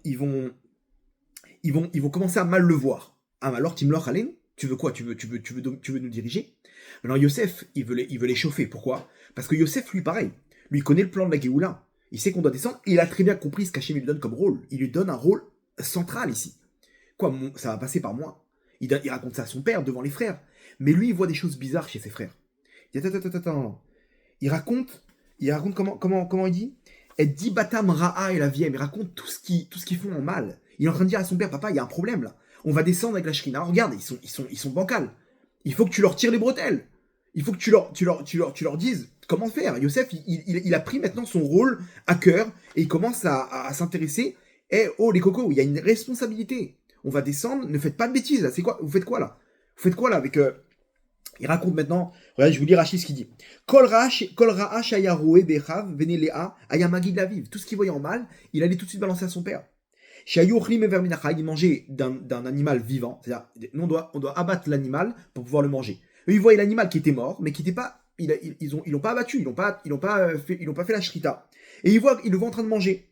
commencer à mal le voir. Ah, alors Timlor Allen, tu veux quoi ? Tu veux nous diriger ? Alors Yosef, il veut les chauffer. Pourquoi ? Parce que Yosef, lui, pareil. Lui, il connaît le plan de la Géoula. Il sait qu'on doit descendre. Et il a très bien compris ce qu'Hachem lui donne comme rôle. Il lui donne un rôle central ici. Quoi, ça va passer par moi. Il raconte ça à son père, devant les frères. Mais lui, il voit des choses bizarres chez ses frères. Il dit, attends. Il raconte comment il dit ? Elle dit Batam Ra'a et la Viem. Il raconte tout ce qu'ils font en mal. Il est en train de dire à son père, papa, il y a un problème là. On va descendre avec la Shrina. Regarde, ils sont bancals. Il faut que tu leur tires les bretelles. Il faut que tu leur dises comment faire. Yosef, il a pris maintenant son rôle à cœur et il commence à s'intéresser. Oh les cocos, il y a une responsabilité. On va descendre, ne faites pas de bêtises là. C'est quoi ? Vous faites quoi là avec... Il raconte maintenant, regardez, je vous lis Rachid ce qu'il dit. Kol ra'ash ayaroué bechav venelea ayamagid laviv. Tout ce qu'il voyait en mal, il allait tout de suite balancer à son père. Shayuchlim verminacha, il mangeait d'un animal vivant. C'est-à-dire, on doit abattre l'animal pour pouvoir le manger. Eux, ils voyaient l'animal qui était mort, mais qui n'était pas, ils l'ont pas abattu, ils l'ont pas fait la shrita. Et ils le voient en train de manger.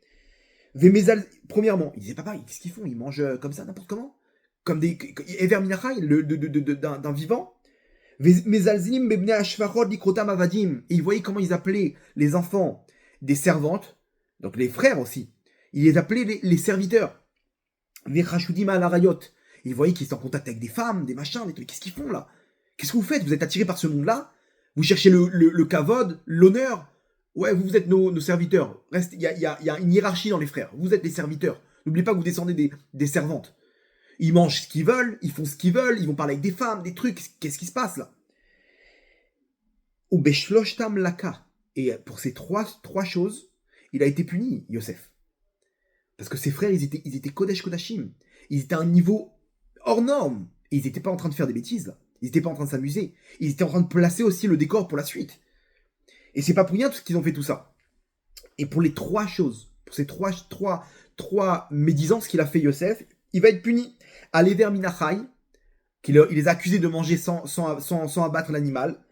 Premièrement, ils disaient papa, qu'est-ce qu'ils font ? Ils mangent comme ça, n'importe comment, comme des verminacha d'un vivant. Et ils voyaient comment ils appelaient les enfants des servantes, donc les frères aussi. Ils les appelaient les serviteurs. Ils voyaient qu'ils étaient en contact avec des femmes, des machins, des trucs. Qu'est-ce qu'ils font là ? Qu'est-ce que vous faites ? Vous êtes attirés par ce monde-là ? Vous cherchez le kavod, l'honneur ? Ouais, vous êtes nos serviteurs. Il y a une hiérarchie dans les frères. Vous êtes les serviteurs. N'oubliez pas que vous descendez des servantes. Ils mangent ce qu'ils veulent, ils font ce qu'ils veulent, ils vont parler avec des femmes, des trucs. Qu'est-ce qui se passe là ? Et pour ces trois choses, il a été puni, Yosef. Parce que ses frères, ils étaient Kodesh Kodashim. Ils étaient à un niveau hors norme. Et ils n'étaient pas en train de faire des bêtises là. Ils n'étaient pas en train de s'amuser. Ils étaient en train de placer aussi le décor pour la suite. Et c'est pas pour rien qu'ils ont fait tout ça. Et pour les trois choses, pour ces trois médisances qu'il a fait Yosef, il va être puni. Aller vers Minachai, il les a accusés de manger sans abattre l'animal.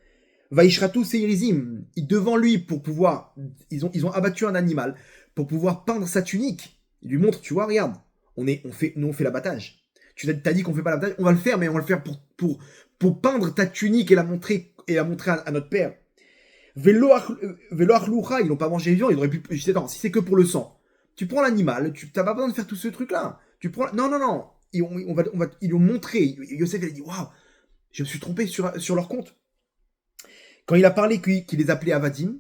Vaishratu Seirizim, devant lui, pour pouvoir, ils ont abattu un animal, pour pouvoir peindre sa tunique. Il lui montre, tu vois, regarde, on fait l'abattage. Tu t'as dit qu'on fait pas l'abattage, on va le faire, mais on va le faire pour peindre ta tunique et la montrer à notre père. Veloach Loucha, ils l'ont pas mangé vivant, ils auraient pu, attends, si c'est que pour le sang, tu prends l'animal, t'as pas besoin de faire tout ce truc-là. Non. Ils lui ont montré. Yosef, il a dit, waouh, je me suis trompé sur leur compte. Quand il a parlé qu'il les appelait Avadim,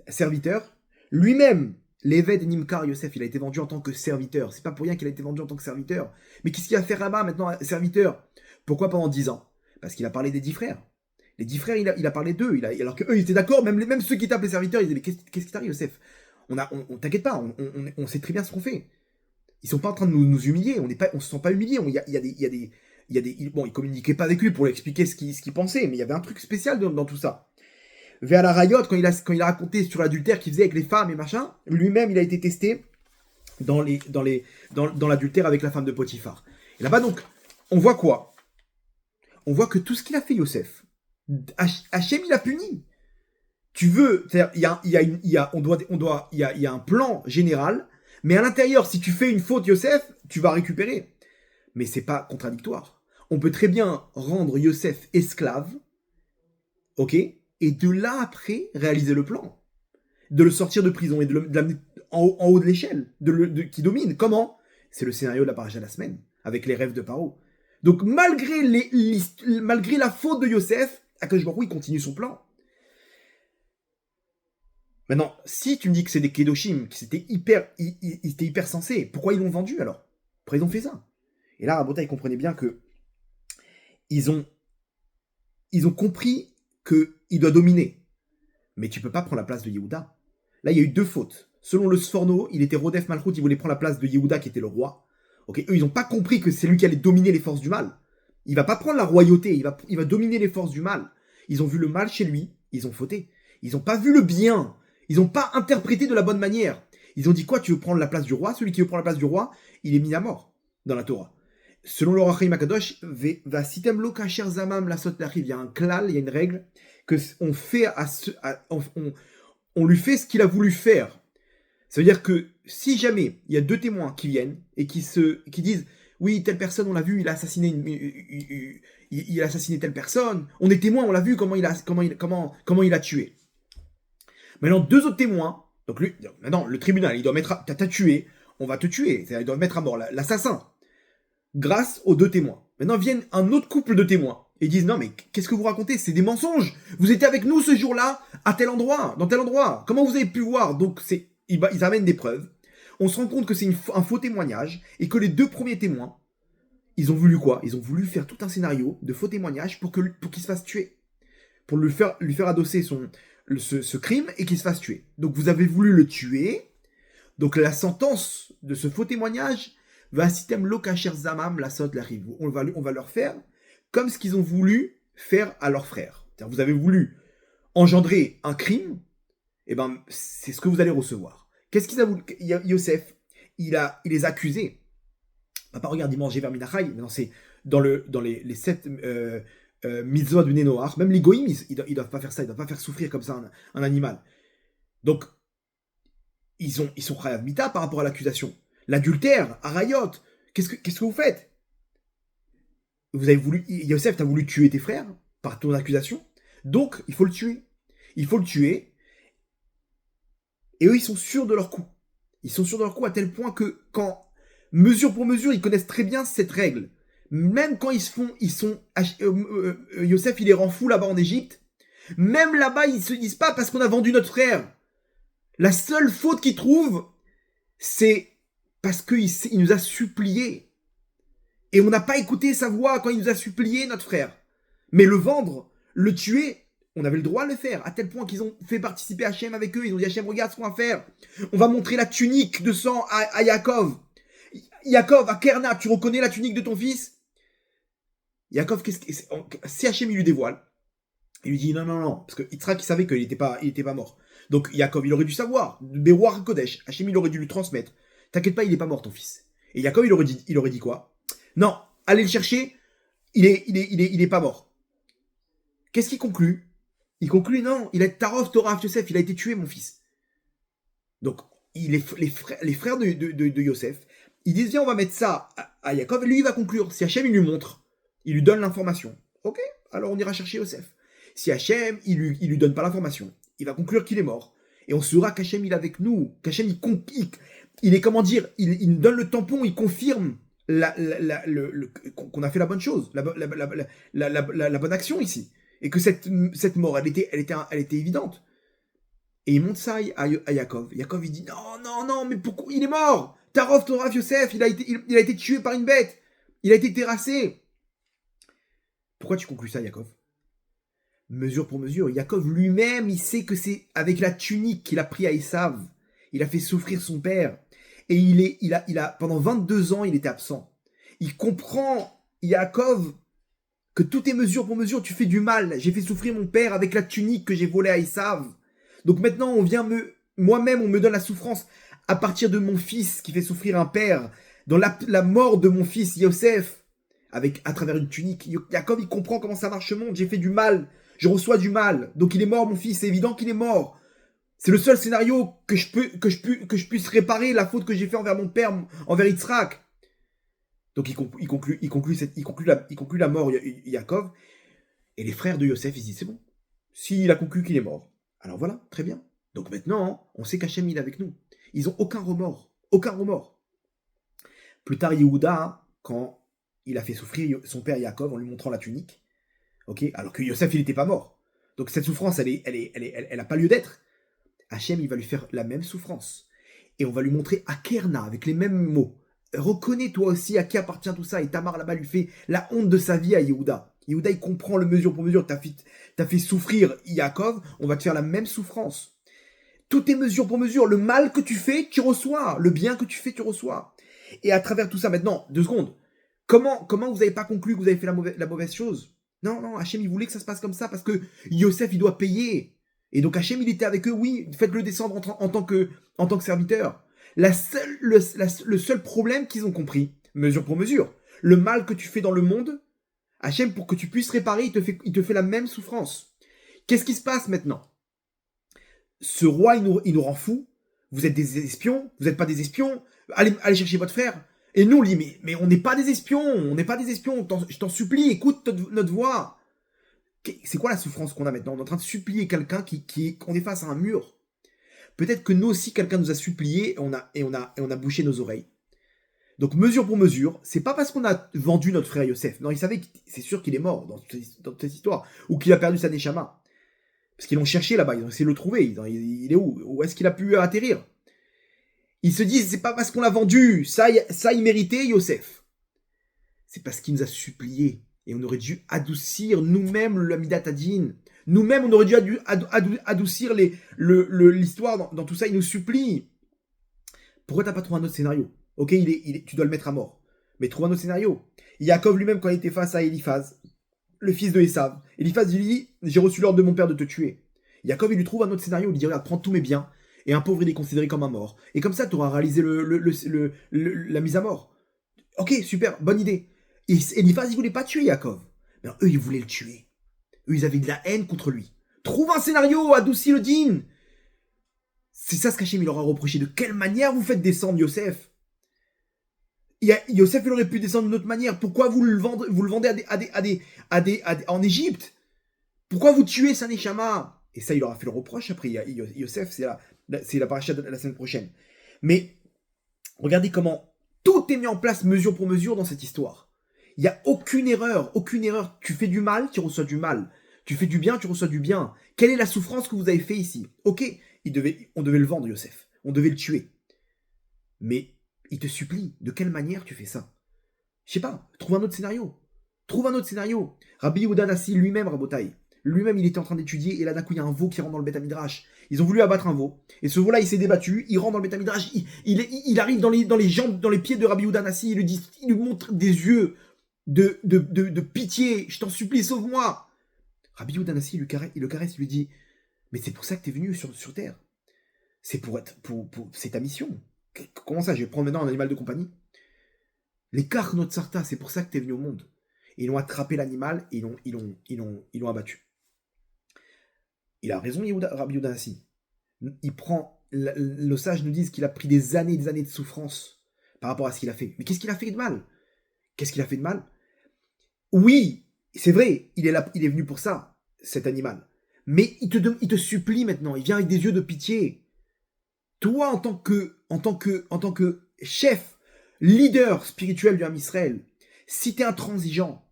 serviteurs, lui-même, l'Eved Nimkar Yosef, il a été vendu en tant que serviteur. C'est pas pour rien qu'il a été vendu en tant que serviteur. Mais qu'est-ce qu'il va faire là-bas maintenant, serviteur? Pourquoi pendant 10 ans? Parce qu'il a parlé des 10 frères. Les 10 frères, il a parlé d'eux. Alors qu'eux, ils étaient d'accord, même ceux qui tapent les serviteurs, ils disaient, mais qu'est-ce qui t'arrive, Yosef? T'inquiète pas, on sait très bien ce qu'on fait. Ils sont pas en train de nous humilier, on se sent pas humilié. Bon, ils communiquaient pas avec lui pour lui expliquer ce qu'il pensait, mais il y avait un truc spécial dans tout ça. Vers la Rayot, quand il a raconté sur l'adultère qu'il faisait avec les femmes et machin, lui-même, il a été testé dans l'adultère avec la femme de Potiphar. Et là-bas, donc, on voit quoi? On voit que tout ce qu'il a fait, Yosef, Hachem, il a puni. Tu veux, c'est-à-dire, il y a un plan général, mais à l'intérieur, si tu fais une faute, Yosef, tu vas récupérer. Mais c'est pas contradictoire. On peut très bien rendre Yosef esclave, ok, et de là après réaliser le plan, de le sortir de prison et de l'amener en haut de l'échelle, qui domine. Comment? C'est le scénario de la paracha de la semaine, avec les rêves de Paro. Donc malgré la faute de Yosef, Akadosh Baruch Hu, il continue son plan. Maintenant, si tu me dis que c'est des Kedoshim, que c'était hyper sensé, pourquoi ils l'ont vendu alors? Pourquoi ils ont fait ça? Et là, Rabotai comprenait bien que ils ont compris qu'il doit dominer. Mais tu peux pas prendre la place de Yehuda. Là, il y a eu 2 fautes. Selon le Sforno, il était Rodef Malchut, il voulait prendre la place de Yehuda qui était le roi. Ok, eux, ils n'ont pas compris que c'est lui qui allait dominer les forces du mal. Il va pas prendre la royauté, il va dominer les forces du mal. Ils ont vu le mal chez lui, ils ont fauté. Ils n'ont pas vu le bien. Ils n'ont pas interprété de la bonne manière. Ils ont dit quoi? Tu veux prendre la place du roi? Celui qui veut prendre la place du roi, il est mis à mort dans la Torah. Selon le Rachim Akadosh, va sitem lo kasher zamam la sot l'arrive. Il y a un klal, il y a une règle que on fait on lui fait ce qu'il a voulu faire. Ça veut dire que si jamais il y a 2 témoins qui viennent et qui disent oui, telle personne, on l'a vu, il a assassiné telle personne, on est témoin, on l'a vu comment il a tué. Maintenant, 2 autres témoins, donc maintenant le tribunal, il doit mettre, t'as tué, on va te tuer, c'est-à-dire il doit mettre à mort l'assassin, grâce aux 2 témoins. Maintenant viennent un autre couple de témoins et disent non mais qu'est-ce que vous racontez? C'est des mensonges. Vous étiez avec nous ce jour-là à tel endroit, dans tel endroit. Comment vous avez pu voir? Donc ils amènent des preuves. On se rend compte que c'est un faux témoignage et que les 2 premiers témoins, ils ont voulu quoi? Ils ont voulu faire tout un scénario de faux témoignage pour qu'il se fasse tuer, pour lui faire adosser ce crime et qu'il se fasse tuer. Donc vous avez voulu le tuer. Donc la sentence de ce faux témoignage va sitem lo kasher zamam la sot l'arrive. On va leur faire comme ce qu'ils ont voulu faire à leurs frères. C'est-à-dire, vous avez voulu engendrer un crime, et ben c'est ce que vous allez recevoir. Qu'est-ce qu'ils ont voulu? Yosef, il les a accusés. Papa, regarde, il mangeait vers Minachai. Non, c'est dans les 7 mitzvot du Nénoach. Même les goïms, ils doivent pas faire ça. Ils doivent pas faire souffrir comme ça un animal. Donc, ils sont chayav mita par rapport à l'accusation. L'adultère, Arayot, qu'est-ce que vous faites? Vous avez voulu, Yosef, t'as voulu tuer tes frères par ton accusation. Donc, il faut le tuer. Il faut le tuer. Et eux, ils sont sûrs de leur coup. Ils sont sûrs de leur coup à tel point que quand, mesure pour mesure, ils connaissent très bien cette règle. Même quand Yosef, il les rend fous là-bas en Égypte. Même là-bas, ils se disent pas parce qu'on a vendu notre frère. La seule faute qu'ils trouvent, c'est parce qu'il nous a supplié. Et on n'a pas écouté sa voix quand il nous a supplié, notre frère. Mais le vendre, le tuer, on avait le droit de le faire. À tel point qu'ils ont fait participer Hachem avec eux. Ils ont dit Hachem, regarde ce qu'on va faire. On va montrer la tunique de sang à Yaakov. Yaakov, à Kerna, tu reconnais la tunique de ton fils? Yaakov, si Hachem il lui dévoile, il lui dit non. Parce que Yitzhak, il savait qu'il n'était pas mort. Donc Yaakov, il aurait dû savoir. Beroar Kodesh, Hachem, il aurait dû lui transmettre. T'inquiète pas, il n'est pas mort, ton fils. Et Yaakov, il aurait dit quoi? Non, allez le chercher, il est pas mort. Qu'est-ce qu'il conclut? Il conclut, non, il a Tarov, Torah, Yosef, il a été tué, mon fils. Donc, les frères de Yosef, ils disent, viens, on va mettre ça à Yaakov, et lui, il va conclure. Si Hachem, il lui montre, il lui donne l'information. Ok, alors on ira chercher Yosef. Si Hachem, il lui donne pas l'information, il va conclure qu'il est mort. Et on saura qu'Hachem, il est avec nous. Qu'Hachem, il est, comment dire, il nous donne le tampon, il confirme qu'on a fait la bonne chose, la bonne action ici. et que cette mort, elle était évidente. Et il montre ça à Yaakov. Yaakov, il dit, non, mais pourquoi il est mort? Tarov, Torav, Yosef, il a été tué par une bête. Il a été terrassé. Pourquoi tu conclus ça, Yaakov? Mesure pour mesure. Yaakov lui-même, il sait que c'est avec la tunique qu'il a pris à Esav. Il a fait souffrir son père. Et pendant 22 ans, il était absent. Il comprend, Yaakov, que tout est mesure pour mesure. Tu fais du mal. J'ai fait souffrir mon père avec la tunique que j'ai volée à Esav. Donc maintenant, moi-même, on me donne la souffrance à partir de mon fils qui fait souffrir un père. Dans la mort de mon fils, Yosef, à travers une tunique. Yaakov, il comprend comment ça marche le monde. J'ai fait du mal. Je reçois du mal. Donc il est mort, mon fils. C'est évident qu'il est mort. C'est le seul scénario que je puisse réparer la faute que j'ai fait envers mon père, envers Yitzhak. Donc il conclut la mort, Yaakov. Et les frères de Yosef, ils disent, c'est bon. S'il a conclu qu'il est mort, alors voilà, très bien. Donc maintenant, on sait qu'Hachem, il est avec nous. Ils ont aucun remords. Aucun remords. Plus tard, Yehuda, quand il a fait souffrir son père Yaakov en lui montrant la tunique, alors que Yosef, il n'était pas mort. Donc cette souffrance, elle a pas lieu d'être. Hachem, il va lui faire la même souffrance. Et on va lui montrer Akerna, avec les mêmes mots. Reconnais toi aussi à qui appartient tout ça. Et Tamar là-bas lui fait la honte de sa vie à Yehuda. Yehuda, il comprend le mesure pour mesure. T'as fait souffrir Yaakov, on va te faire la même souffrance. Tout est mesure pour mesure. Le mal que tu fais, tu reçois. Le bien que tu fais, tu reçois. Et à travers tout ça, maintenant, 2 secondes. Comment vous n'avez pas conclu que vous avez fait la mauvaise chose? Non, Hachem, il voulait que ça se passe comme ça parce que Yosef, il doit payer. Et donc Hachem, il était avec eux, oui, faites-le descendre en tant que serviteur. Le seul problème qu'ils ont compris, mesure pour mesure, le mal que tu fais dans le monde, Hachem, pour que tu puisses réparer, il te fait la même souffrance. Qu'est-ce qui se passe maintenant? Ce roi, il nous rend fous. Vous êtes des espions, vous n'êtes pas des espions, allez chercher votre frère. Et nous, on dit, mais on n'est pas des espions, je t'en supplie, écoute notre voix. C'est quoi la souffrance qu'on a maintenant? On est en train de supplier quelqu'un qu'on est face à un mur. Peut-être que nous aussi, quelqu'un nous a supplié et on a bouché nos oreilles. Donc, mesure pour mesure, c'est pas parce qu'on a vendu notre frère Yosef. Non, il savait que c'est sûr qu'il est mort dans cette histoire. Ou qu'il a perdu sa neshama. Parce qu'ils l'ont cherché là-bas, ils ont essayé de le trouver. Il est où? Où est-ce qu'il a pu atterrir? Ils se disent, c'est pas parce qu'on l'a vendu. Ça, il méritait Yosef. C'est parce qu'il nous a supplié. Et on aurait dû adoucir nous-mêmes le Midat Hadin. Nous-mêmes, on aurait dû adoucir l'histoire dans tout ça. Il nous supplie. Pourquoi t'as pas trouvé un autre scénario? Ok, tu dois le mettre à mort. Mais trouve un autre scénario. Yaakov lui-même, quand il était face à Eliphaz, le fils de Esav, Eliphaz lui dit, j'ai reçu l'ordre de mon père de te tuer. Yaakov, il lui trouve un autre scénario. Il lui dit, regarde, prends tous mes biens. Et un pauvre, il est considéré comme un mort. Et comme ça, tu auras réalisé la mise à mort. Ok, super, bonne idée. Et Eliphaz, il voulait pas tuer Yaakov. Mais eux, ils voulaient le tuer. Eux, ils avaient de la haine contre lui. Trouve un scénario, adoucis le din. C'est ça ce qu'Hachem il leur a reproché. De quelle manière vous faites descendre Yosef? Yosef, il aurait pu descendre d'une autre manière. Pourquoi vous le vendez en Égypte? Pourquoi vous tuez sa neshama? Et ça, il leur a fait le reproche après. Yosef, c'est la paracha de la semaine prochaine. Mais regardez comment tout est mis en place mesure pour mesure dans cette histoire. Il n'y a aucune erreur. Tu fais du mal, tu reçois du mal. Tu fais du bien, tu reçois du bien. Quelle est la souffrance que vous avez fait ici? Ok, on devait le vendre, Yosef. On devait le tuer. Mais il te supplie. De quelle manière tu fais ça? Je sais pas. Trouve un autre scénario. Rabbi Yehuda Nassi lui-même, Rabotai. Lui-même, il était en train d'étudier. Et là, d'un coup, il y a un veau qui rentre dans le Beth Midrash. Ils ont voulu abattre un veau. Et ce veau-là, il s'est débattu. Il rentre dans le Beth Midrash. Il arrive dans les jambes, dans les pieds de Rabbi Yehuda Nassi. Il lui montre des yeux de pitié. Je t'en supplie, sauve-moi. Rabbi Yehuda Nassi, il le caresse, il lui dit, mais c'est pour ça que t'es venu sur Terre. C'est c'est ta mission. Comment ça, je vais prendre maintenant un animal de compagnie? Les Karnot Sarta, c'est pour ça que t'es venu au monde. Et ils ont attrapé l'animal et ils l'ont abattu. Il a raison, Rabbi Yehuda Nassi. Il prend, le sage nous dit qu'il a pris des années de souffrance par rapport à ce qu'il a fait. Mais qu'est-ce qu'il a fait de mal? Oui, c'est vrai, il est venu pour ça, cet animal. Mais il te supplie maintenant, il vient avec des yeux de pitié. Toi, en tant que chef, leader spirituel du Ham Israël, si t'es intransigeant,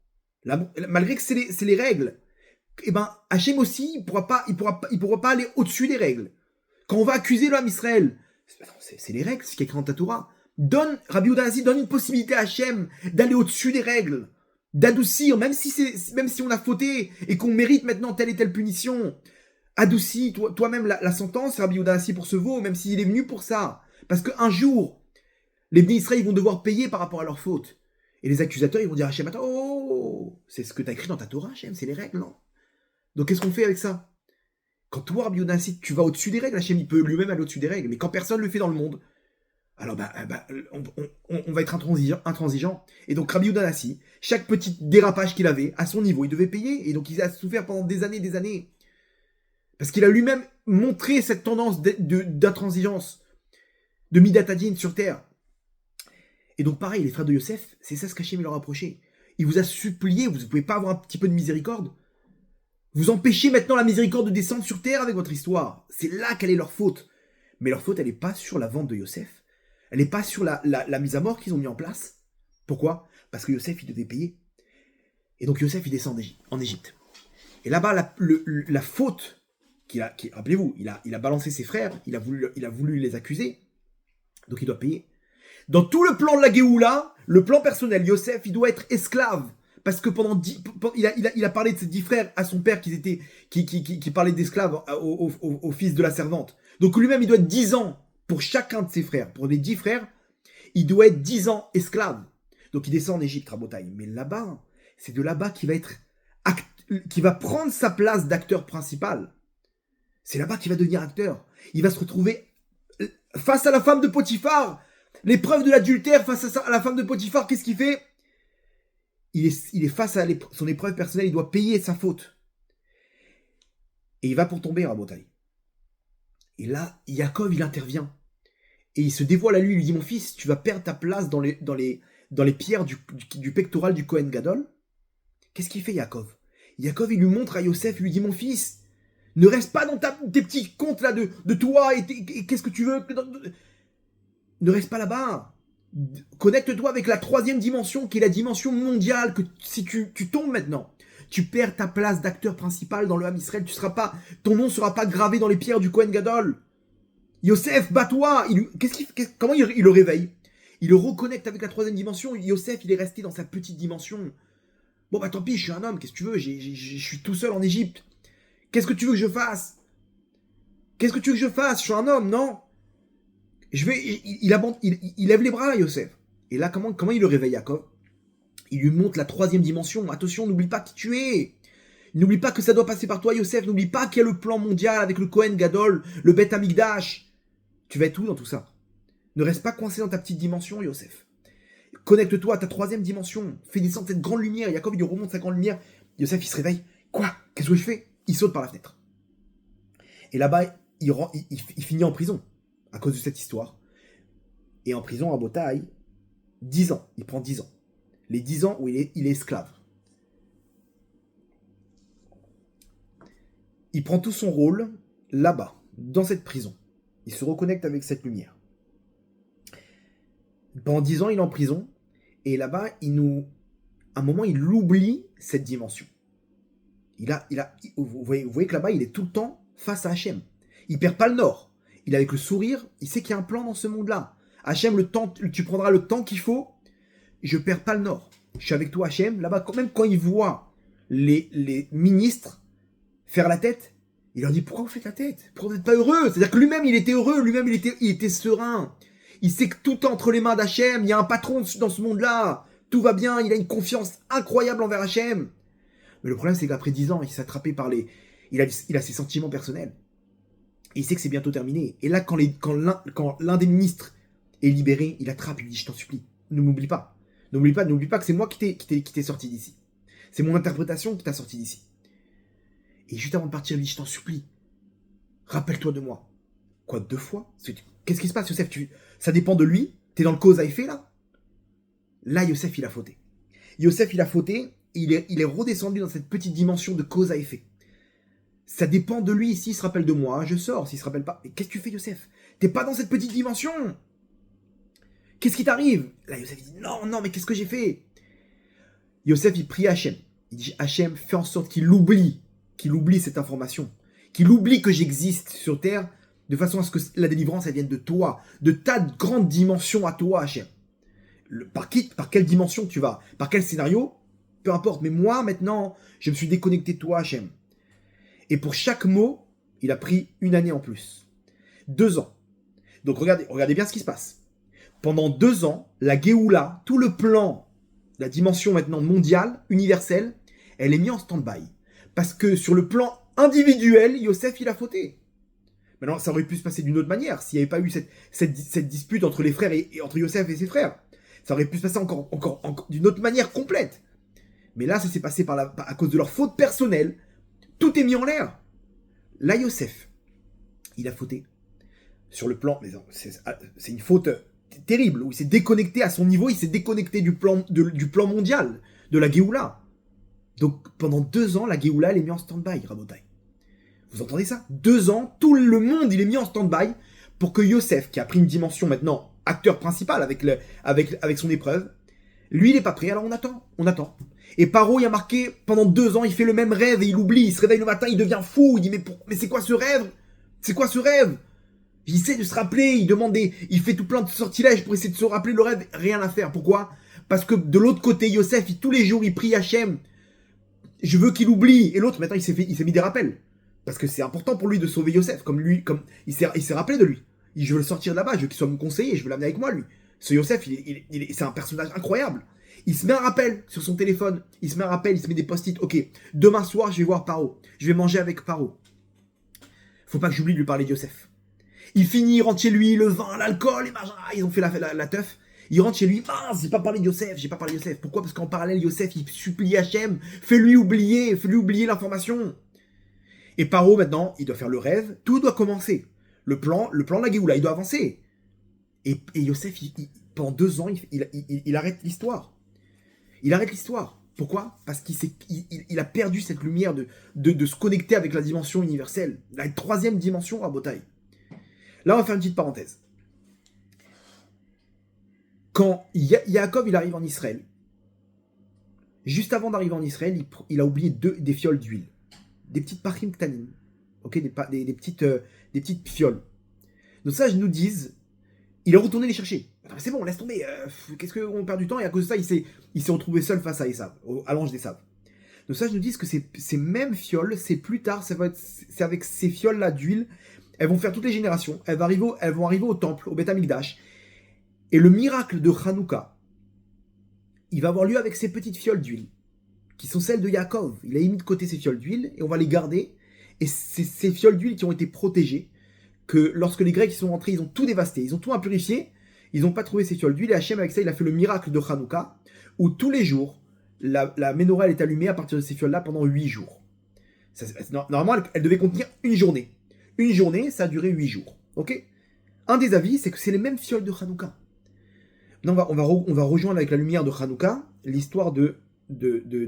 malgré que c'est les règles, eh ben, Hachem aussi, il pourra pas aller au-dessus des règles. Quand on va accuser l'homme Israël, c'est les règles, c'est ce qui est écrit dans ta Torah. Rabbi Yehuda Hanassi donne une possibilité à Hachem d'aller au-dessus des règles, d'adoucir, même si on a fauté et qu'on mérite maintenant telle et telle punition. Adoucis toi-même la sentence, Rabbi Yehuda Hanassi, pour ce veau, même s'il est venu pour ça. Parce qu'un jour, les Bnei Israël vont devoir payer par rapport à leurs fautes. Et les accusateurs, ils vont dire à Hachem, attends, c'est ce que tu as écrit dans ta Torah, Hachem, c'est les règles, non? Donc qu'est-ce qu'on fait avec ça? Quand toi, Rabbi Yehuda Hanassi, tu vas au-dessus des règles, Hachem, il peut lui-même aller au-dessus des règles. Mais quand personne ne le fait dans le monde, alors on va être intransigeant. Et donc Rabbi Yehuda Hanassi, chaque petit dérapage qu'il avait, à son niveau, il devait payer. Et donc il a souffert pendant des années. Parce qu'il a lui-même montré cette tendance d'intransigeance, de Midatadine sur terre. Et donc pareil, les frères de Yosef, c'est ça ce qu'Hachem leur a reproché. Il vous a supplié, vous ne pouvez pas avoir un petit peu de miséricorde? Vous empêchez maintenant la miséricorde de descendre sur terre avec votre histoire. C'est là quelle est leur faute. Mais leur faute, elle n'est pas sur la vente de Yosef. Elle n'est pas sur la mise à mort qu'ils ont mis en place. Pourquoi? Parce que Yosef, il devait payer. Et donc Yosef, il descend en Égypte. Et là-bas, la faute, rappelez-vous, il a balancé ses frères, il a voulu les accuser. Donc il doit payer. Dans tout le plan de la Géoula, le plan personnel, Yosef, il doit être esclave. Parce que il a parlé de ses 10 frères à son père qui parlait d'esclaves au fils de la servante. Donc lui-même, il doit être 10 ans pour chacun de ses frères. Pour les 10 frères, il doit être 10 ans esclave. Donc il descend en Égypte, Rabotaï. Mais là-bas, c'est de là-bas qu'il va prendre sa place d'acteur principal. C'est là-bas qu'il va devenir acteur. Il va se retrouver face à la femme de Potiphar. L'épreuve de l'adultère face à la femme de Potiphar, qu'est-ce qu'il fait? Il est face à son épreuve personnelle, il doit payer sa faute. Et il va pour tomber, Rabotaï. Et là, Yaakov, il intervient. Et il se dévoile à lui, il lui dit, mon fils, tu vas perdre ta place dans les pierres du pectoral du Kohen Gadol. Qu'est-ce qu'il fait, Yaakov? Yaakov, il lui montre à Yosef, il lui dit, mon fils, ne reste pas dans tes petits comptes là de toi et qu'est-ce que tu veux. Ne reste pas là-bas. Connecte-toi avec la 3e dimension, qui est la dimension mondiale, que si tu tombes maintenant, tu perds ta place d'acteur principal dans le Ham Israël, ton nom ne sera pas gravé dans les pierres du Kohen Gadol. Yosef, bats-toi. Comment il le réveille? Il le reconnecte avec la 3e dimension. Yosef, il est resté dans sa petite dimension. Bon, bah tant pis, je suis un homme, qu'est-ce que tu veux? Je suis tout seul en Égypte. Qu'est-ce que tu veux que je fasse? Je suis un homme, non? Il lève les bras, Yosef. Et là, comment il le réveille, Yaakov? Il lui montre la 3e dimension. Attention, n'oublie pas qui tu es. N'oublie pas que ça doit passer par toi, Yosef. N'oublie pas qu'il y a le plan mondial avec le Kohen Gadol, le Beth Amikdash. Tu vas être où dans tout ça? Ne reste pas coincé dans ta petite dimension, Yosef. Connecte-toi à ta 3e dimension. Fais descendre cette grande lumière. Yaakov, il lui remonte sa grande lumière. Yosef, il se réveille. Quoi? Qu'est-ce que je fais? Il saute par la fenêtre. Et là-bas, il finit en prison à cause de cette histoire. Et en prison à Botaï, 10 ans. Il prend 10 ans. Les 10 ans où il est esclave. Il prend tout son rôle là-bas, dans cette prison. Il se reconnecte avec cette lumière. Pendant 10 ans, il est en prison. Et là-bas, à un moment, il oublie cette dimension. Vous voyez que là-bas, il est tout le temps face à Hachem. Il perd pas le nord. Il est avec le sourire. Il sait qu'il y a un plan dans ce monde-là. Hachem, tu prendras le temps qu'il faut. Je perds pas le nord. Je suis avec toi, Hachem. Là-bas, même quand il voit les ministres faire la tête, il leur dit, pourquoi vous faites la tête? Pourquoi vous n'êtes pas heureux? C'est-à-dire que lui-même, il était heureux. Lui-même, il était serein. Il sait que tout est entre les mains d'Hachem. Il y a un patron dans ce monde-là. Tout va bien. Il a une confiance incroyable envers Hachem. Mais le problème, c'est qu'après 10 ans, il s'est attrapé par il a ses sentiments personnels. Et il sait que c'est bientôt terminé. Et là, quand l'un des ministres est libéré, il attrape, il dit, je t'en supplie, ne m'oublie pas. N'oublie pas que c'est moi qui t'ai sorti d'ici. C'est mon interprétation qui t'a sorti d'ici. Et juste avant de partir, il dit, je t'en supplie, rappelle-toi de moi. Quoi, 2 fois? Qu'est-ce qui se passe, Yosef? Ça dépend de lui? T'es dans le cause à effet, là? Là, Yosef, il a fauté. Il est redescendu dans cette petite dimension de cause à effet. Ça dépend de lui. S'il se rappelle de moi, je sors. S'il se rappelle pas, mais qu'est-ce que tu fais, Yosef? T'es pas dans cette petite dimension. Qu'est-ce qui t'arrive? Là, Yosef dit, non, mais qu'est-ce que j'ai fait? Yosef, il prie Hachem. Il dit, Hachem, fais en sorte qu'il oublie qu'il oublie cette information, qu'il oublie que j'existe sur Terre, de façon à ce que la délivrance, elle vienne de toi, de ta grande dimension à toi, Hachem. Par quelle dimension tu vas, par quel scénario, peu importe. Mais moi, maintenant, je me suis déconnecté de toi, Hachem. Et pour chaque mot, il a pris 1 année en plus. 2 ans. Donc regardez bien ce qui se passe. Pendant 2 ans, la Géoula, tout le plan, la dimension maintenant mondiale, universelle, elle est mise en stand-by. Parce que sur le plan individuel, Yosef, il a fauté. Maintenant, ça aurait pu se passer d'une autre manière, s'il n'y avait pas eu cette dispute entre les frères et entre Yosef et ses frères. Ça aurait pu se passer encore d'une autre manière complète. Mais là, ça s'est passé à cause de leur faute personnelle. Tout est mis en l'air. Là, Yosef, il a fauté. Sur le plan, mais c'est une faute terrible, où il s'est déconnecté à son niveau, il s'est déconnecté du plan mondial, de la Géoula. Donc, pendant 2 ans, la Géoula, elle est mise en stand-by, Rabotai. Vous entendez ça? 2 ans, tout le monde, il est mis en stand-by pour que Yosef, qui a pris une dimension maintenant, acteur principal avec son épreuve, lui, il n'est pas prêt, alors on attend. Et Paro, il a marqué, pendant 2 ans, il fait le même rêve et il oublie, il se réveille le matin, il devient fou, il dit, mais c'est quoi ce rêve? C'est quoi ce rêve? Il essaie de se rappeler, il fait tout plein de sortilèges pour essayer de se rappeler le rêve, rien à faire. Pourquoi? Parce que de l'autre côté, Yosef, tous les jours, il prie Hachem, je veux qu'il oublie. Et l'autre, maintenant, il s'est mis des rappels. Parce que c'est important pour lui de sauver Yosef, comme il s'est rappelé de lui. Je veux le sortir de là-bas, je veux qu'il soit mon conseiller, je veux l'amener avec moi, lui. Ce Yosef, c'est un personnage incroyable. Il se met un rappel sur son téléphone, il se met des post-it. Ok, demain soir, je vais voir Paro, je vais manger avec Paro. Faut pas que j'oublie de lui parler de Yosef. Il finit, il rentre chez lui, le vin, l'alcool, les machins, ils ont fait la teuf. Il rentre chez lui, j'ai pas parlé de Yosef, Pourquoi? Parce qu'en parallèle, Yosef, il supplie Hachem, fais-lui oublier l'information. Et Paro, maintenant, il doit faire le rêve, tout doit commencer. Le plan de la Géoula, il doit avancer. Et Yosef, pendant 2 ans, il arrête l'histoire. Il arrête l'histoire. Pourquoi? Parce qu'il a perdu cette lumière de se connecter avec la dimension universelle. La 3e dimension à Botaï. Là, on va faire une petite parenthèse. Quand Yaakov il arrive en Israël, juste avant d'arriver en Israël, il a oublié des fioles d'huile. Des petites pachim ktanim. Ok, des petites fioles. Donc ça, je nous disent, il est retourné les chercher. C'est bon, laisse tomber. Qu'est-ce qu'on perd du temps? Et à cause de ça, il s'est retrouvé seul face à Esav, à l'ange d'Esav. Donc ça, je nous dis que ces mêmes fioles, c'est plus tard, c'est avec ces fioles-là d'huile, elles vont faire toutes les générations. Elles vont arriver au temple, au Beth Amikdash. Et le miracle de Hanouka, il va avoir lieu avec ces petites fioles d'huile, qui sont celles de Yaakov. Il a mis de côté ces fioles d'huile, et on va les garder. Et c'est ces fioles d'huile qui ont été protégées, que lorsque les Grecs sont rentrés, ils ont tout dévasté, ils ont tout impurifié, ils n'ont pas trouvé ces fioles d'huile, et Hachem, avec ça, il a fait le miracle de Hanouka, où tous les jours, la menorah est allumée à partir de ces fioles-là pendant 8 jours. Normalement, elle devait contenir une journée. Une journée, ça a duré 8 jours. Ok? Un des avis, c'est que c'est les mêmes fioles de Hanouka. Maintenant, on va rejoindre avec la lumière de Hanouka l'histoire de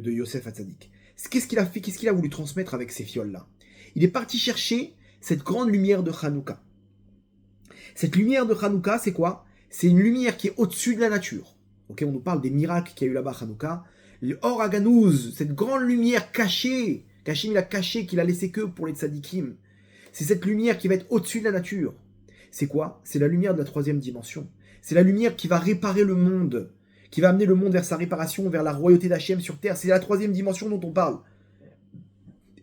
Yosef Hatzadik. Qu'est-ce qu'il a fait? Qu'est-ce qu'il a voulu transmettre avec ces fioles-là? Il est parti chercher cette grande lumière de Hanouka. Cette lumière de Hanouka, c'est quoi? C'est une lumière qui est au-dessus de la nature. Ok, on nous parle des miracles qu'il y a eu là-bas à Hanouka. Le Or Aganouz, cette grande lumière cachée, qu'Hachem il a cachée, qu'il a laissé que pour les tzadikim. C'est cette lumière qui va être au-dessus de la nature. C'est quoi? C'est la lumière de la 3e dimension. C'est la lumière qui va réparer le monde, qui va amener le monde vers sa réparation, vers la royauté d'Hachem sur terre. C'est la 3e dimension dont on parle.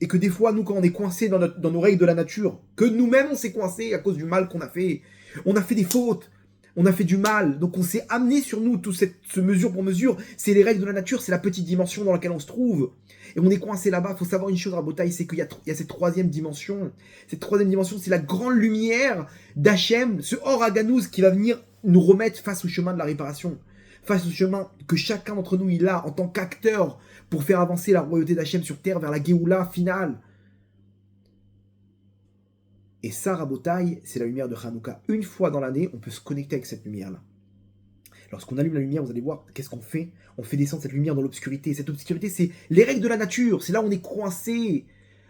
Et que des fois, nous, quand on est coincé dans nos règles de la nature, que nous-mêmes, on s'est coincé à cause du mal qu'on a fait. On a fait des fautes, on a fait du mal, donc on s'est amené sur nous tout ce mesure pour mesure. C'est les règles de la nature, c'est la petite dimension dans laquelle on se trouve. Et on est coincé là-bas. Il faut savoir une chose, Rabotaï, c'est qu'il y a cette 3e dimension. Cette 3e dimension, c'est la grande lumière d'Hachem, ce Or Aganouz qui va venir nous remettre face au chemin de la réparation, face au chemin que chacun d'entre nous il a en tant qu'acteur pour faire avancer la royauté d'Hachem sur terre vers la Géoula finale. Et ça, Rabotaï, c'est la lumière de Hanouka. Une fois dans l'année, on peut se connecter avec cette lumière-là. Lorsqu'on allume la lumière, vous allez voir, qu'est-ce qu'on fait? On fait descendre cette lumière dans l'obscurité. Cette obscurité, c'est les règles de la nature. C'est là où on est coincé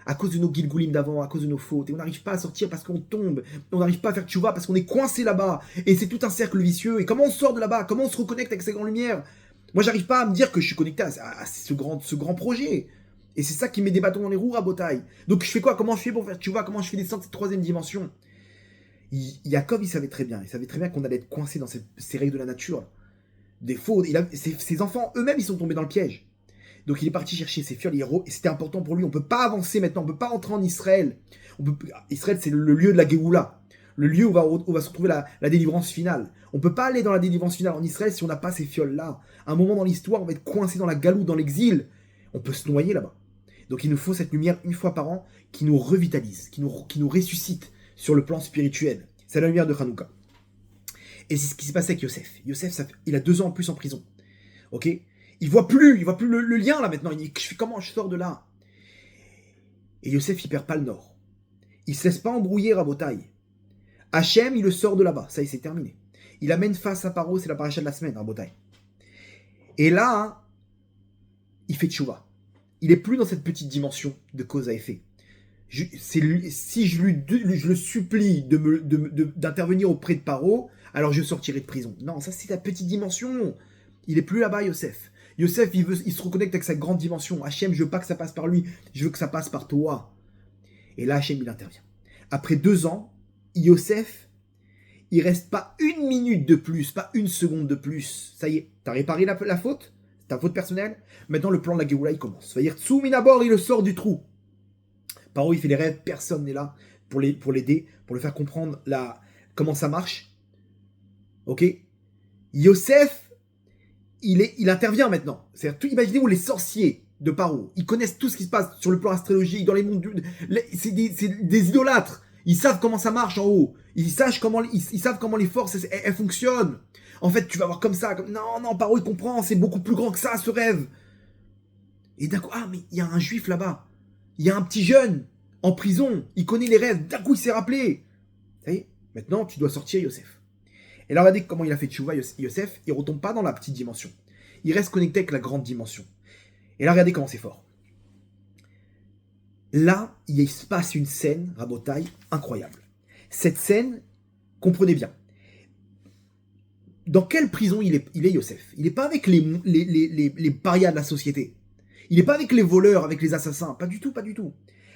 à cause de nos gilgoulim d'avant, à cause de nos fautes. Et on n'arrive pas à sortir parce qu'on tombe. On n'arrive pas à faire tchouva parce qu'on est coincé là-bas. Et c'est tout un cercle vicieux. Et comment on sort de là-bas? Comment on se reconnecte avec ces grandes lumières? Moi, j'arrive pas à me dire que je suis connecté à ce grand projet. Et c'est ça qui met des bâtons dans les roues, Rabotaï. Donc je fais quoi? Comment je fais pour faire, tu vois, comment je fais descendre cette troisième dimension? Jacob, il savait très bien qu'on allait être coincé dans ces règles de la nature. Des faux, ses enfants eux-mêmes, ils sont tombés dans le piège. Donc il est parti chercher ses fioles, et c'était important pour lui. On peut pas avancer maintenant, on peut pas rentrer en Israël. Israël, c'est le lieu de la Géoula, le lieu où va se retrouver la délivrance finale. On peut pas aller dans la délivrance finale en Israël si on n'a pas ces fioles-là. À un moment dans l'histoire, on va être coincé dans la galoute, dans l'exil. On peut se noyer là-bas. Donc il nous faut cette lumière une fois par an qui nous revitalise, qui nous ressuscite sur le plan spirituel. C'est la lumière de Hanouka. Et c'est ce qui s'est passé avec Yosef. Yosef, il a 2 ans en plus en prison. Ok? Il voit plus le lien là maintenant. Il dit, comment je sors de là? Et Yosef, il perd pas le nord. Il se laisse pas embrouiller à Botaï. Hachem, il le sort de là-bas. Ça y est, c'est terminé. Il amène face à Paro, c'est la paracha de la semaine, à Botaï. Et là, hein, il fait tchouva. Il est plus dans cette petite dimension de cause à effet. Si je le supplie d'intervenir auprès de Paro, alors je sortirai de prison. Non, ça c'est la petite dimension. Il est plus là-bas, Yosef. Yosef, il se reconnecte avec sa grande dimension. Hachem, je veux pas que ça passe par lui, je veux que ça passe par toi. Et là, Hachem, il intervient. Après 2 ans, Yosef, il reste pas 1 minute de plus, pas 1 seconde de plus. Ça y est, t'as réparé la faute, ta faute personnelle. Maintenant, le plan de la Géoula, il commence. C'est-à-dire, Tsou Minabor, il le sort du trou. Paro, il fait les rêves, personne n'est là pour l'aider, pour le faire comprendre comment ça marche. Ok? Yosef, il intervient maintenant. C'est-à-dire, imaginez-vous les sorciers de Paro. Ils connaissent tout ce qui se passe sur le plan astrologique, dans les mondes c'est des idolâtres. Ils savent comment ça marche en haut. Ils savent comment les forces elles fonctionnent. En fait, tu vas voir comme ça. Non, Paro, il comprend. C'est beaucoup plus grand que ça, ce rêve. Et d'un coup, mais il y a un juif là-bas. Il y a un petit jeune en prison. Il connaît les rêves. D'un coup, il s'est rappelé. Ça y est, maintenant, tu dois sortir, Yosef. Et là, regardez comment il a fait tchouva, Yosef. Il ne retombe pas dans la petite dimension. Il reste connecté avec la grande dimension. Et là, regardez comment c'est fort. Là, il se passe une scène, Rabotaï, incroyable. Cette scène, comprenez bien. Dans quelle prison il est Yosef? Il n'est pas avec les parias de la société. Il n'est pas avec les voleurs, avec les assassins. Pas du tout, pas du tout.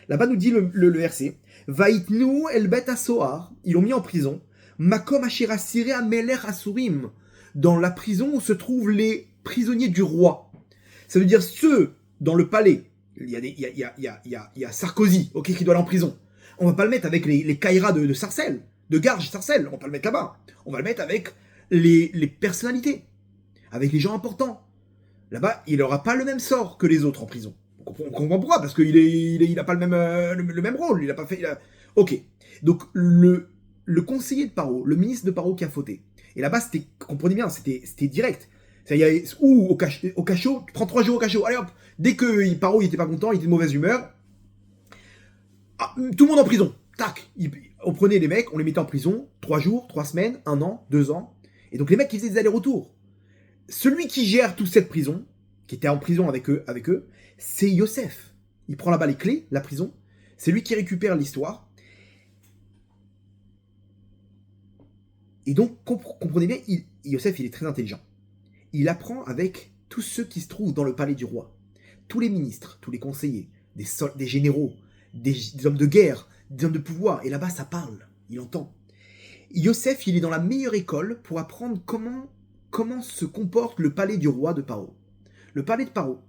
Là-bas nous dit le verset. Vaitnu el bet asoar. Ils l'ont mis en prison. Makom ashira siré ameler asurim. Dans la prison où se trouvent les prisonniers du roi. Ça veut dire ceux dans le palais. Il y a Sarkozy, ok, qui doit aller en prison. On va pas le mettre avec les Kaira de Sarcelles, de Garges, Sarcelles. On va pas le mettre là-bas. On va le mettre avec les personnalités, avec les gens importants. Là-bas, il n'aura pas le même sort que les autres en prison. On comprend pourquoi, parce qu'il n'a pas le même rôle. Il a pas fait. Ok. Donc le conseiller de Paro, le ministre de Paro qui a fauté. Et là-bas, comprenez bien, c'était direct. Au cachot, tu prends 3 jours au cachot. Allez hop, dès que Paro il était pas content, il était de mauvaise humeur. Tout le monde en prison. Tac. On prenait les mecs, on les mettait en prison. 3 jours, 3 semaines, 1 an, 2 ans. Et donc les mecs, ils faisaient des allers-retours. Celui qui gère toute cette prison, qui était en prison avec eux, c'est Yosef. Il prend là-bas les clés, la prison. C'est lui qui récupère l'histoire. Et donc, comprenez bien, Yosef, il est très intelligent. Il apprend avec tous ceux qui se trouvent dans le palais du roi. Tous les ministres, tous les conseillers, des généraux, des hommes de guerre, des hommes de pouvoir. Et là-bas, ça parle. Il entend. Yosef, il est dans la meilleure école pour apprendre comment se comporte le palais du roi de Paro. Le palais de Paro.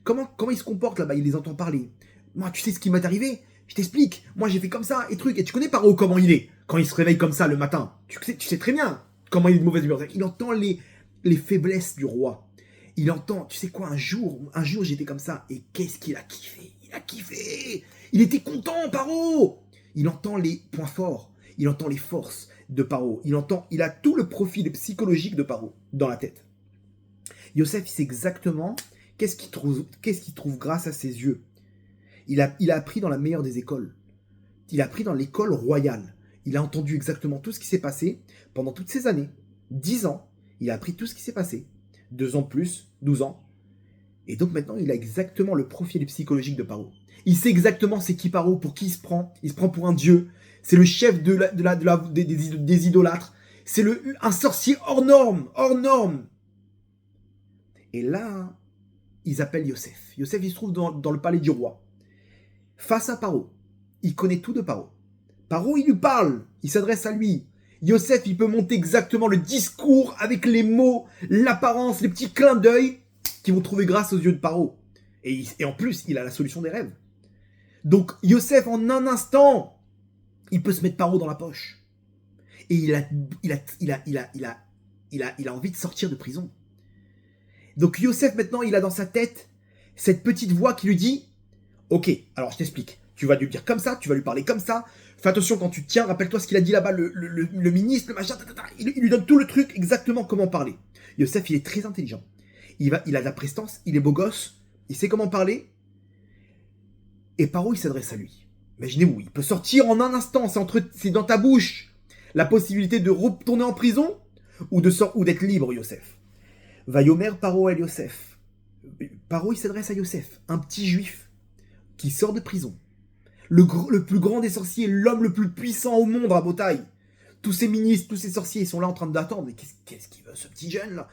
Comment il se comporte là-bas? Il les entend parler. Moi, tu sais ce qui m'est arrivé? Je t'explique. Moi, j'ai fait comme ça et truc. Et tu connais Paro comment il est quand il se réveille comme ça le matin? Tu sais très bien comment il est de mauvaise humeur. Il entend les faiblesses du roi. Il entend, tu sais quoi, un jour j'étais comme ça. Et qu'est-ce qu'il a kiffé? Il a kiffé. Il était content, Paro. Il entend les points forts. Il entend les forces de Paro. Il a tout le profil psychologique de Paro dans la tête. Yosef, il sait exactement qu'est-ce qu'il trouve grâce à ses yeux. Il a appris dans la meilleure des écoles. Il a appris dans l'école royale. Il a entendu exactement tout ce qui s'est passé pendant toutes ces années. 10 ans, il a appris tout ce qui s'est passé. 2 ans de plus, 12 ans. Et donc maintenant, il a exactement le profil psychologique de Paro. Il sait exactement c'est qui Paro, pour qui il se prend. Il se prend pour un dieu. C'est le chef des idolâtres. C'est un sorcier hors norme, hors norme. Et là, ils appellent Yosef. Yosef, il se trouve dans le palais du roi, face à Paro. Il connaît tout de Paro. Paro, il lui parle, il s'adresse à lui. Yosef, il peut monter exactement le discours avec les mots, l'apparence, les petits clins d'œil qui vont trouver grâce aux yeux de Paro. Et en plus, il a la solution des rêves. Donc, Yosef, en un instant, il peut se mettre Paro dans la poche. Et il a envie de sortir de prison. Donc, Yosef, maintenant, il a dans sa tête cette petite voix qui lui dit « Ok, alors je t'explique. Tu vas lui dire comme ça, tu vas lui parler comme ça. Fais attention quand tu te tiens, rappelle-toi ce qu'il a dit là-bas, le ministre, le machin, il lui donne tout le truc, exactement comment parler. » Yosef, il est très intelligent. Il a de la prestance, il est beau gosse, il sait comment parler. Et Paro, il s'adresse à lui. Imaginez-vous, il peut sortir en un instant, c'est dans ta bouche la possibilité de retourner en prison ou d'être libre, Yosef. Vayomer Paro el Yosef. Paro, il s'adresse à Yosef, un petit juif qui sort de prison. Le plus grand des sorciers, l'homme le plus puissant au monde, Rabotai. Tous ces ministres, tous ces sorciers, ils sont là en train d'attendre. Mais qu'est-ce qu'il veut, ce petit jeune là?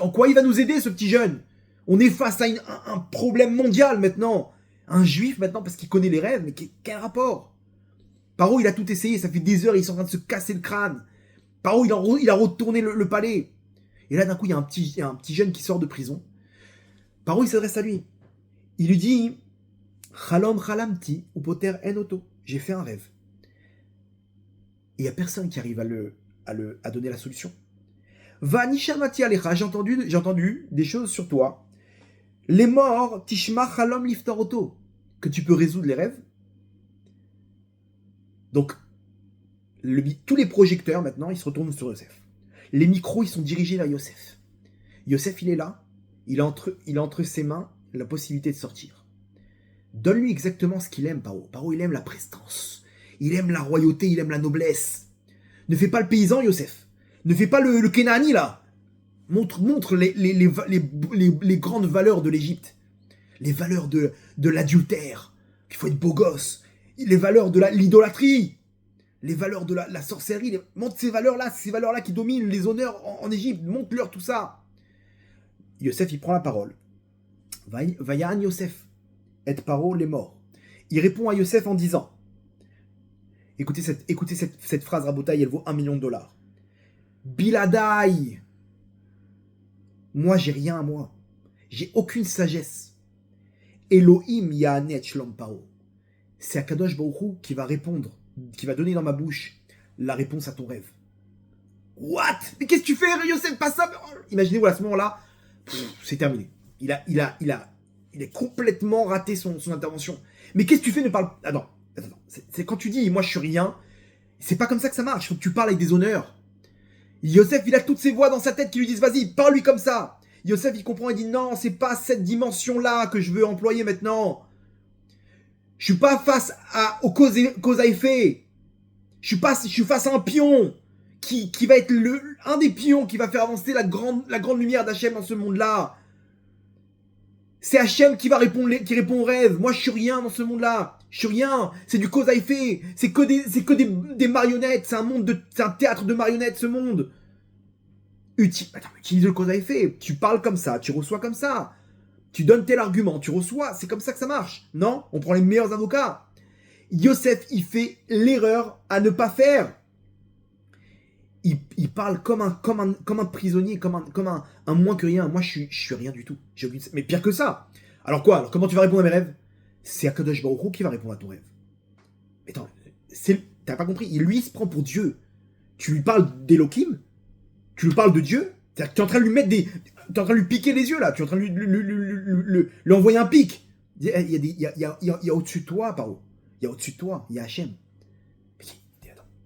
En quoi il va nous aider, ce petit jeune? On est face à un problème mondial maintenant. Un juif maintenant parce qu'il connaît les rêves, mais quel rapport? Paro, il a tout essayé, ça fait des heures, ils sont en train de se casser le crâne. Paro, il a retourné le palais. Et là, d'un coup, il y a un petit jeune qui sort de prison. Paro, il s'adresse à lui. Il lui dit Chalom chalamti ou poter en auto. J'ai fait un rêve. Et il n'y a personne qui arrive à donner la solution. Va nishamati alecha, j'ai entendu des choses sur toi. Les morts, tishma chalom liftoroto, que tu peux résoudre les rêves. Donc, tous les projecteurs maintenant, ils se retournent sur Yosef. Les micros, ils sont dirigés vers Yosef. Yosef, il est là. Il a entre ses mains la possibilité de sortir. Donne-lui exactement ce qu'il aime, Paro. Paro, il aime la prestance. Il aime la royauté, il aime la noblesse. Ne fais pas le paysan, Yosef. Ne fais pas le Kénani, là. Montre les grandes valeurs de l'Égypte. Les valeurs de l'adultère. Qu'il faut être beau gosse. Les valeurs de l'idolâtrie. Les valeurs de la sorcellerie. Montre ces valeurs-là qui dominent les honneurs en Égypte. Montre-leur tout ça. Yosef, il prend la parole. Vayan Yosef. Et Paro les morts. Il répond à Yosef en disant, écoutez cette phrase, Rabotai, elle vaut $1 million. Biladai. Moi, j'ai rien à moi. J'ai aucune sagesse. Elohim Yahanet Shlom Paro. C'est Akadosh Baruch Hu qui va répondre, qui va donner dans ma bouche la réponse à ton rêve. What? Mais qu'est-ce que tu fais, Yosef? Pas ça. Imaginez-vous à ce moment-là, c'est terminé. Il est complètement raté son intervention. Mais qu'est-ce que tu fais? Ne parle. Attends. C'est quand tu dis moi je suis rien. C'est pas comme ça que ça marche. Il faut que tu parles avec des honneurs. Yosef, il a toutes ces voix dans sa tête qui lui disent vas-y, parle-lui comme ça. Yosef, il comprend et dit non, c'est pas cette dimension-là que je veux employer maintenant. Je suis pas face aux cause à effet. Je suis face à un pion qui va être un des pions qui va faire avancer la grande lumière d'Hachem dans ce monde-là. C'est Hachem qui répond aux rêves. Moi, je suis rien dans ce monde-là. Je suis rien. C'est du cause à effet. C'est que des marionnettes. C'est un théâtre de marionnettes, ce monde. Utilise le cause à effet. Tu parles comme ça. Tu reçois comme ça. Tu donnes tel argument. Tu reçois. C'est comme ça que ça marche. Non? On prend les meilleurs avocats. Yosef, il fait l'erreur à ne pas faire. Il parle comme un prisonnier, comme un moins que rien. Moi, je suis rien du tout. Mais pire que ça. Alors quoi? Alors comment tu vas répondre à mes rêves? C'est Akadosh Baruch Hu qui va répondre à ton rêve. Mais attends, t'as pas compris? Il se prend pour Dieu. Tu lui parles d'Elohim? Tu lui parles de Dieu? Tu es en train de lui mettre t'es en train de lui piquer les yeux là. Tu es en train de lui envoyer un pic. Il y a au-dessus de toi, Paro. Il y a au-dessus de toi. Il y a Hachem.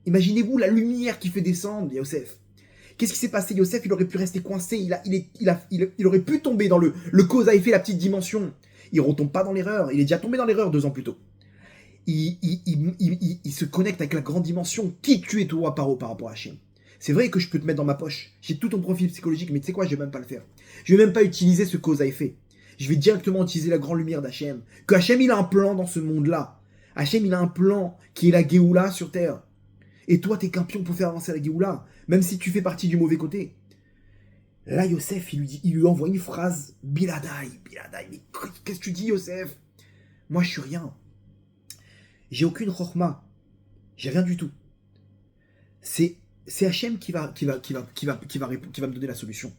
Imaginez-vous la lumière qui fait descendre Yosef. Qu'est-ce qui s'est passé? Yosef, il aurait pu rester coincé. Il aurait pu tomber dans le cause à effet, la petite dimension. Il ne retombe pas dans l'erreur. Il est déjà tombé dans l'erreur 2 ans plus tôt. Il se connecte avec la grande dimension. Qui tu es, toi, par rapport à Hachem? C'est vrai que je peux te mettre dans ma poche. J'ai tout ton profil psychologique, mais tu sais quoi? Je vais même pas le faire. Je vais même pas utiliser ce cause à effet. Je vais directement utiliser la grande lumière d'Hachem. Que Hachem, il a un plan dans ce monde-là. Hachem, il a un plan qui est la Géoula sur Terre. Et toi, t'es qu'un pion pour faire avancer la Géoula, même si tu fais partie du mauvais côté. Là, Yosef, il lui envoie une phrase, Biladai, Biladai, mais qu'est-ce que tu dis, Yosef? Moi, je suis rien. J'ai aucune chorma. J'ai rien du tout. C'est Hachem qui va me donner la solution.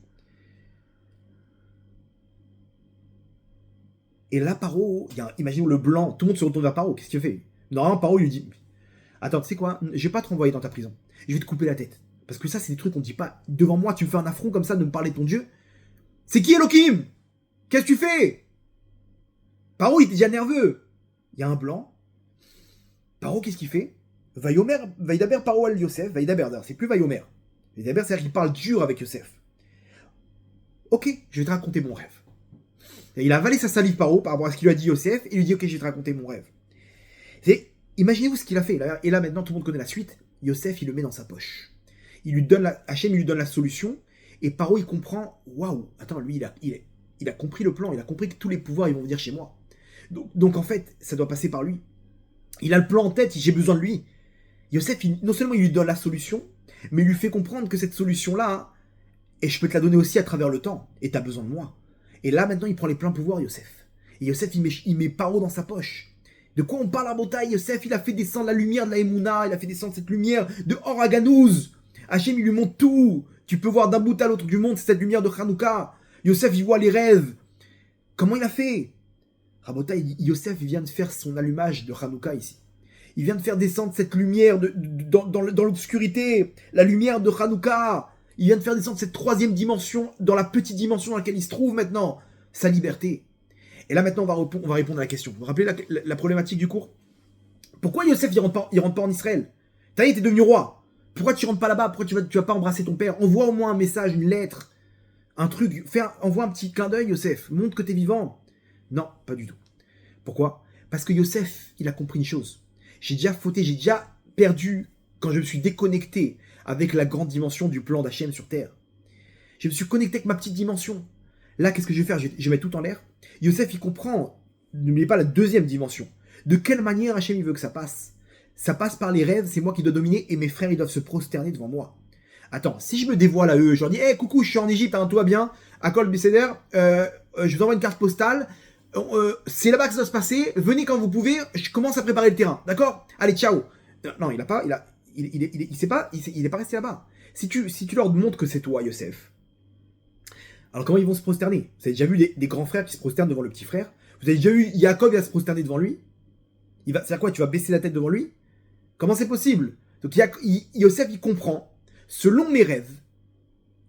Et là, Paro, imaginons le blanc, tout le monde se retourne vers Paro, qu'est-ce qu'il fait? Non, Paro, il lui dit, attends, tu sais quoi, je vais pas te renvoyer dans ta prison, je vais te couper la tête. Parce que ça, c'est des trucs qu'on dit pas. Devant moi, tu me fais un affront comme ça de me parler de ton Dieu. C'est qui Elohim? Qu'est-ce que tu fais? Paro, il est déjà nerveux. Il y a un blanc. Paro, qu'est-ce qu'il fait? Vaïdaber Paro al Yosef, Vaïdaber, c'est plus Vaïomer. Vaïdaber, c'est-à-dire qu'il parle dur avec Yosef. Ok, je vais te raconter mon rêve. Et il a avalé sa salive Paro par rapport à ce qu'il lui a dit Yosef, et il lui dit ok, je vais te raconter mon rêve. Imaginez-vous ce qu'il a fait. Et là, maintenant, tout le monde connaît la suite. Yosef, il le met dans sa poche. Hachem, il lui donne la solution, et Paro, il comprend, waouh, attends, lui, il a compris le plan, il a compris que tous les pouvoirs, ils vont venir chez moi. Donc en fait, ça doit passer par lui. Il a le plan en tête, j'ai besoin de lui. Yosef, non seulement il lui donne la solution, mais il lui fait comprendre que cette solution-là, et je peux te la donner aussi à travers le temps, et tu as besoin de moi. Et là, maintenant, il prend les pleins pouvoirs, Yosef. Et Yosef, il met Paro dans sa poche. De quoi on parle à Botaï? Yosef, il a fait descendre la lumière de la Emouna, il a fait descendre cette lumière de Oraganouz. Hachem, il lui montre tout. Tu peux voir d'un bout à l'autre du monde, c'est cette lumière de Hanouka. Yosef, il voit les rêves. Comment il a fait? Rabotaï, Yosef, il vient de faire son allumage de Hanouka ici. Il vient de faire descendre cette lumière dans l'obscurité, la lumière de Hanouka. Il vient de faire descendre cette troisième dimension, dans la petite dimension dans laquelle il se trouve maintenant, sa liberté. Et là maintenant, on va répondre à la question. Vous vous rappelez la problématique du cours? Pourquoi Yosef, il rentre pas en Israël? T'as été devenu roi. Pourquoi tu rentres pas là-bas? Pourquoi tu vas pas embrasser ton père? Envoie au moins un message, une lettre, un truc. Envoie un petit clin d'œil, Yosef. Montre que t'es vivant. Non, pas du tout. Pourquoi? Parce que Yosef, il a compris une chose. J'ai déjà fauté, j'ai déjà perdu quand je me suis déconnecté avec la grande dimension du plan d'Hachem sur Terre. Je me suis connecté avec ma petite dimension. Là, qu'est-ce que je vais faire? Je vais mettre tout en l'air. Yosef, il comprend, n'oubliez pas la deuxième dimension. De quelle manière Hachem, il veut que ça passe? Ça passe par les rêves, c'est moi qui dois dominer, et mes frères, ils doivent se prosterner devant moi. Attends, si je me dévoile à eux, je leur dis, hey, coucou, je suis en Égypte, hein, tout va bien, à Kol Besséder, je vous envoie une carte postale, c'est là-bas que ça doit se passer, venez quand vous pouvez, je commence à préparer le terrain, d'accord? Allez, ciao. Non, il est pas resté là-bas. Si tu leur montres que c'est toi, Yosef, alors comment ils vont se prosterner? Vous avez déjà vu des grands frères qui se prosternent devant le petit frère? Vous avez déjà vu Yaakov qui va se prosterner devant lui? C'est à quoi? Tu vas baisser la tête devant lui? Comment c'est possible? Donc Yosef, il comprend, selon mes rêves,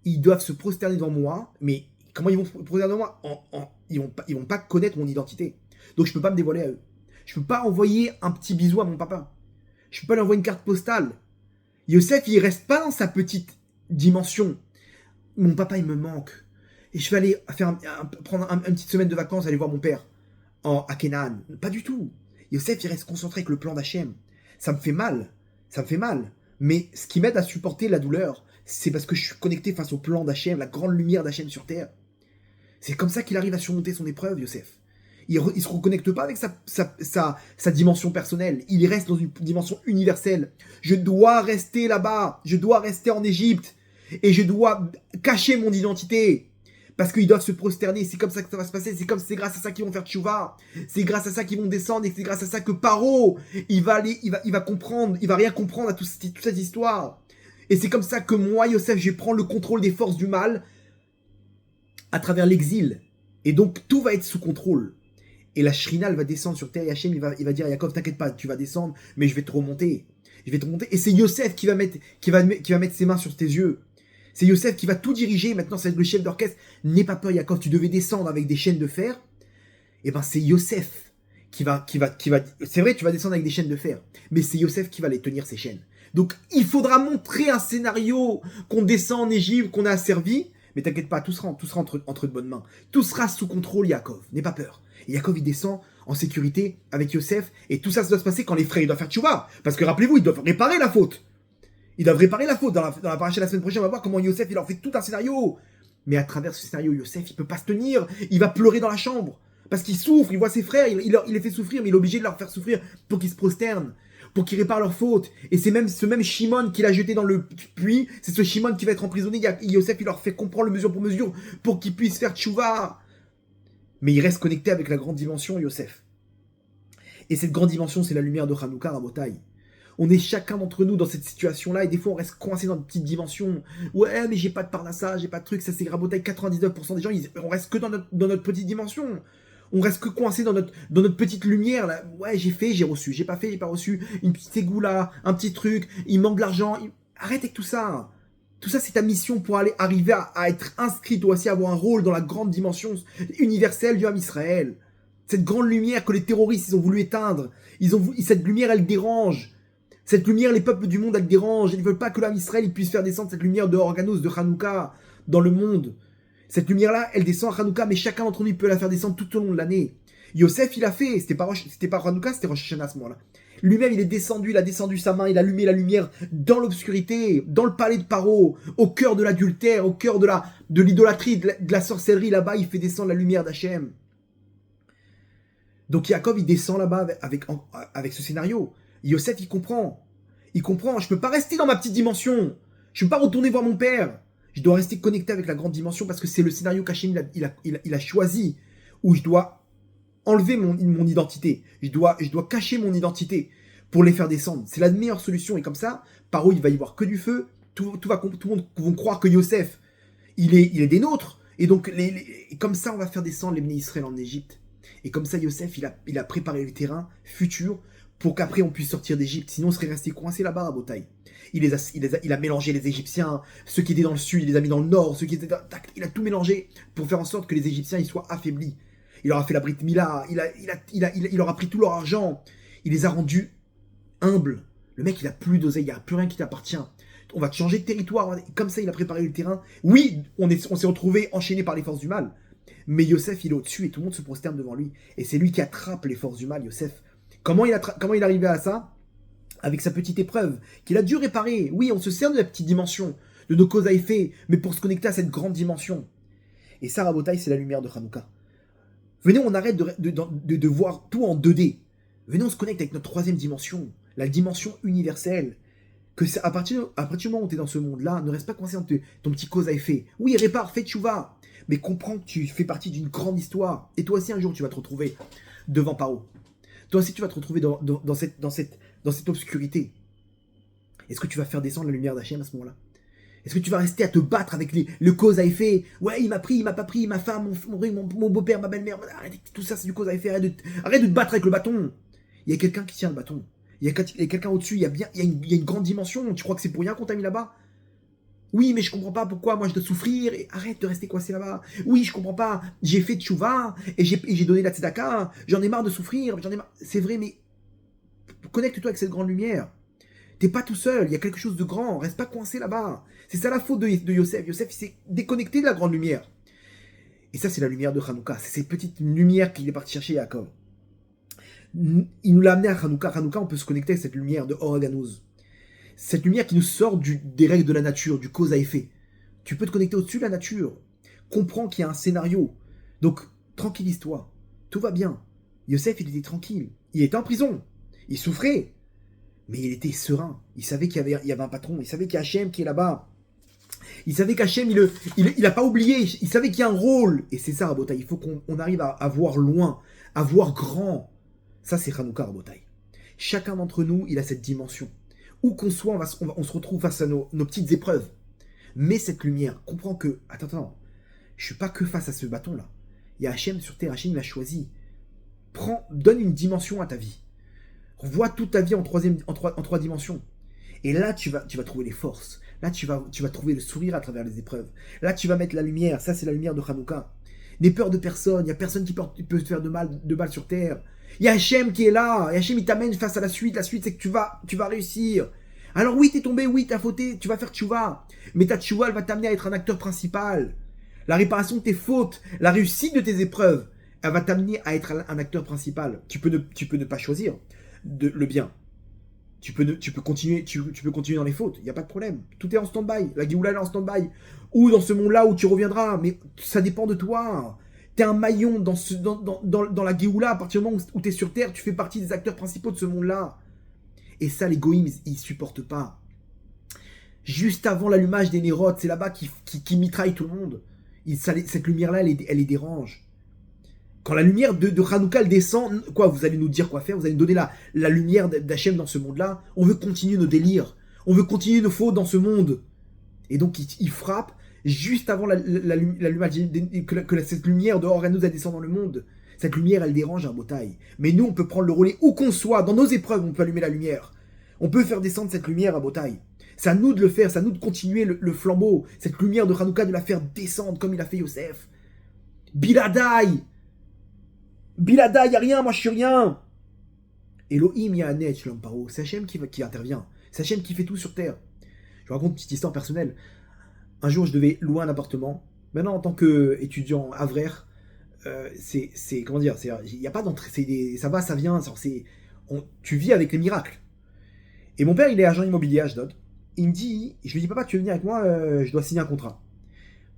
ils doivent se prosterner devant moi, mais comment ils vont se prosterner devant moi? Ils vont pas connaître mon identité. Donc je peux pas me dévoiler à eux. Je peux pas envoyer un petit bisou à mon papa. Je peux pas lui envoyer une carte postale. Yosef, il reste pas dans sa petite dimension. Mon papa, il me manque. Et je vais aller prendre une petite semaine de vacances, aller voir mon père à Canaan. Pas du tout. Yosef, il reste concentré avec le plan d'Hachem. Ça me fait mal. Ça me fait mal. Mais ce qui m'aide à supporter la douleur, c'est parce que je suis connecté face au plan d'Hachem, la grande lumière d'Hachem sur terre. C'est comme ça qu'il arrive à surmonter son épreuve, Yosef. Il se reconnecte pas avec sa dimension personnelle. Il reste dans une dimension universelle. Je dois rester là-bas. Je dois rester en Égypte. Et je dois cacher mon identité. Parce qu'ils doivent se prosterner, c'est comme ça que ça va se passer, c'est grâce à ça qu'ils vont faire tchouva, c'est grâce à ça qu'ils vont descendre, et c'est grâce à ça que Paro, il va comprendre, il va rien comprendre à toute cette histoire. Et c'est comme ça que moi, Yosef, je vais prendre le contrôle des forces du mal à travers l'exil. Et donc, tout va être sous contrôle. Et la Shrina, elle va descendre sur terre, et Hachem, il va dire à Yaakov, t'inquiète pas, tu vas descendre, mais je vais te remonter. Et c'est Yosef qui va mettre ses mains sur tes yeux. C'est Yosef qui va tout diriger. Maintenant, c'est le chef d'orchestre. N'aie pas peur, Yaakov. Tu devais descendre avec des chaînes de fer. Et ben, c'est Yosef qui va. C'est vrai, tu vas descendre avec des chaînes de fer. Mais c'est Yosef qui va les tenir, ces chaînes. Donc, il faudra montrer un scénario qu'on descend en Égypte, qu'on a asservi. Mais t'inquiète pas, tout sera entre de bonnes mains. Tout sera sous contrôle, Yaakov. N'aie pas peur. Et Yaakov, il descend en sécurité avec Yosef. Et tout ça doit se passer quand les frères, ils doivent faire tchouva. Parce que rappelez-vous, ils doivent réparer la faute. Ils doivent réparer la faute. Dans la paracha la semaine prochaine, on va voir comment Yosef, il leur fait tout un scénario. Mais à travers ce scénario, Yosef, il peut pas se tenir. Il va pleurer dans la chambre. Parce qu'il souffre, il voit ses frères, il les fait souffrir, mais il est obligé de leur faire souffrir pour qu'ils se prosternent. pour qu'ils réparent leurs fautes. Et c'est même ce même Shimon qui l'a jeté dans le puits, c'est ce Shimon qui va être emprisonné. Yosef, il leur fait comprendre le mesure pour mesure pour qu'ils puissent faire tchouva. Mais il reste connecté avec la grande dimension, Yosef. Et cette grande dimension, c'est la lumière de Hanouka, Rabotai. On est chacun d'entre nous dans cette situation-là, et des fois on reste coincé dans une petite dimension. Ouais, mais j'ai pas de parnassa, j'ai pas de truc, ça c'est Rabotai, 99% des gens, on reste que dans notre petite dimension. On reste que coincé dans notre petite lumière, là. Ouais, j'ai fait, j'ai reçu, j'ai pas fait, j'ai pas reçu, une petite égoula, un petit truc, il manque de l'argent. Arrête avec tout ça. Tout ça, c'est ta mission pour arriver à être inscrit, toi aussi, à avoir un rôle dans la grande dimension universelle du Ham Israël. Cette grande lumière que les terroristes, ils ont voulu éteindre. Cette lumière, elle dérange. Cette lumière, les peuples du monde, elle dérange. Ils ne veulent pas que l'Am Israël puisse faire descendre cette lumière de Organos, de Hanouka, dans le monde. Cette lumière-là, elle descend à Hanouka, mais chacun d'entre nous peut la faire descendre tout au long de l'année. Yosef, il a fait. C'était pas Hanouka, c'était Rosh Hashanah à ce moment-là. Lui-même, il est descendu, il a descendu sa main, il a allumé la lumière dans l'obscurité, dans le palais de Paro, au cœur de l'adultère, au cœur de l'idolâtrie, de la sorcellerie. Là-bas, il fait descendre la lumière d'Hachem. Donc Yaakov, il descend là-bas avec ce scénario. Yosef, il comprend. Je ne peux pas rester dans ma petite dimension. Je ne peux pas retourner voir mon père. Je dois rester connecté avec la grande dimension parce que c'est le scénario qu'Hachem il a choisi, où je dois enlever mon identité. Je dois cacher mon identité pour les faire descendre. C'est la meilleure solution. Et comme ça, Paro, il va y voir que du feu. Tout le monde va croire que Yosef, il est des nôtres. Et donc, comme ça, on va faire descendre les Bnei Israël en Égypte. Et comme ça, Yosef, il a préparé le terrain futur pour qu'après on puisse sortir d'Égypte. Sinon, on serait resté coincé là-bas à Botaï. Il a mélangé les Égyptiens, ceux qui étaient dans le sud, il les a mis dans le nord, il a tout mélangé pour faire en sorte que les Égyptiens ils soient affaiblis. Il leur a fait la Brit Mila, il leur a pris tout leur argent, il les a rendus humbles. Le mec, il a plus d'oseille, il n'y a plus rien qui t'appartient. On va te changer de territoire. Comme ça, il a préparé le terrain. Oui, on s'est retrouvé enchaîné par les forces du mal. Mais Yosef, il est au-dessus et tout le monde se prosterne devant lui. Et c'est lui qui attrape les forces du mal, Yosef. Comment il est arrivé à ça? Avec sa petite épreuve, qu'il a dû réparer. Oui, on se sert de la petite dimension, de nos causes à effet, mais pour se connecter à cette grande dimension. Et ça, Rabotai, c'est la lumière de Hanouka. Venez, on arrête de voir tout en 2D. Venez, on se connecte avec notre troisième dimension, la dimension universelle. Que à partir du moment où tu es dans ce monde-là, ne reste pas coincé dans ton petit cause à effet. Oui, répare, fais tchouva. Mais comprends que tu fais partie d'une grande histoire. Et toi aussi, un jour, tu vas te retrouver devant Paro. Toi aussi, tu vas te retrouver dans cette obscurité. Est-ce que tu vas faire descendre la lumière d'Hachem à ce moment-là? Est-ce que tu vas rester à te battre avec le cause à effet? Ouais, il m'a pris, il m'a pas pris, ma femme, mon beau-père, ma belle-mère. Arrête, tout ça, c'est du cause à effet. Arrête de te battre avec le bâton. Il y a quelqu'un qui tient le bâton. Il y a quelqu'un au-dessus. Il y a une grande dimension. Tu crois que c'est pour rien qu'on t'a mis là-bas? Oui, mais je comprends pas pourquoi moi je dois souffrir. Et arrête de rester coincé là-bas. Oui, je comprends pas. J'ai fait tchouva et j'ai donné la tzedaka. J'en ai marre de souffrir. C'est vrai, mais connecte-toi avec cette grande lumière. T'es pas tout seul. Il y a quelque chose de grand. Reste pas coincé là-bas. C'est ça la faute de Yosef. Yosef, il s'est déconnecté de la grande lumière. Et ça, c'est la lumière de Hanouka. C'est cette petite lumière qu'il est parti chercher Yaakov. Il nous l'a amené à Hanouka. Hanouka, on peut se connecter avec cette lumière de Organos. Cette lumière qui nous sort des règles de la nature, du cause à effet. Tu peux te connecter au-dessus de la nature. Comprends qu'il y a un scénario. Donc, tranquillise-toi. Tout va bien. Yosef, il était tranquille. Il était en prison. Il souffrait. Mais il était serein. Il savait qu'il y avait un patron. Il savait qu'il y a Hachem qui est là-bas. Il savait qu'Hachem, il n'a pas oublié. Il savait qu'il y a un rôle. Et c'est ça, Rabotai. Il faut qu'on arrive à voir loin, à voir grand. Ça, c'est Hanouka, Rabotai. Chacun d'entre nous, il a cette dimension. Où qu'on soit, on se retrouve face à nos petites épreuves. Mais cette lumière, comprends que, attends, je suis pas que face à ce bâton-là. Il y a Hachem sur terre, Hachem l'a choisi. Donne une dimension à ta vie. Vois toute ta vie en trois dimensions. Et là, tu vas trouver les forces. Là, tu vas trouver le sourire à travers les épreuves. Là, tu vas mettre la lumière. Ça, c'est la lumière de Hanouka. N'aie peur de personne. Il n'y a personne qui peut te faire de mal sur terre. Il y a Hachem qui est là. Et Hachem, il t'amène face à la suite. La suite, c'est que tu vas réussir. Alors oui, t'es tombé, oui, t'as fauté, tu vas faire tchouva. Mais ta tchouva, elle va t'amener à être un acteur principal. La réparation de tes fautes, la réussite de tes épreuves, elle va t'amener à être un acteur principal. Tu peux ne pas choisir le bien. Tu peux continuer dans les fautes, il n'y a pas de problème. Tout est en stand-by. La Géoula est en stand-by. Ou dans ce monde-là où tu reviendras. Mais ça dépend de toi. T'es un maillon dans la Géoula. À partir du moment où tu es sur Terre, tu fais partie des acteurs principaux de ce monde-là. Et ça, les goïms, ils supportent pas. Juste avant l'allumage des nérotes, c'est là-bas qui mitraille tout le monde. Cette lumière-là, elle les dérange. Quand la lumière de Hanouka elle descend, quoi, vous allez nous dire quoi faire, vous allez nous donner la lumière d'Hachem dans ce monde-là. On veut continuer nos délires. On veut continuer nos fautes dans ce monde. Et donc, il frappe juste avant l'allumage, que cette lumière de Horanouz, elle descend dans le monde. Cette lumière, elle dérange un Botaï. Mais nous, on peut prendre le relais où qu'on soit. Dans nos épreuves, on peut allumer la lumière. On peut faire descendre cette lumière à Botaï. C'est à nous de le faire, c'est à nous de continuer le flambeau. Cette lumière de Hanouka, de la faire descendre comme il a fait Yosef. Biladai, y a rien, moi je suis rien. Elohim Yahanet Shlom Paro, c'est Hachem qui intervient. C'est Hachem qui fait tout sur terre. Je vous raconte une petite histoire personnelle. Un jour, je devais louer un appartement. Maintenant, en tant qu'étudiant avraire, comment dire, il n'y a pas d'entrée, ça va, ça vient, tu vis avec les miracles. Et mon père, il est agent immobilier à Ashdod. Il me dit, je lui dis, papa, tu veux venir avec moi, je dois signer un contrat.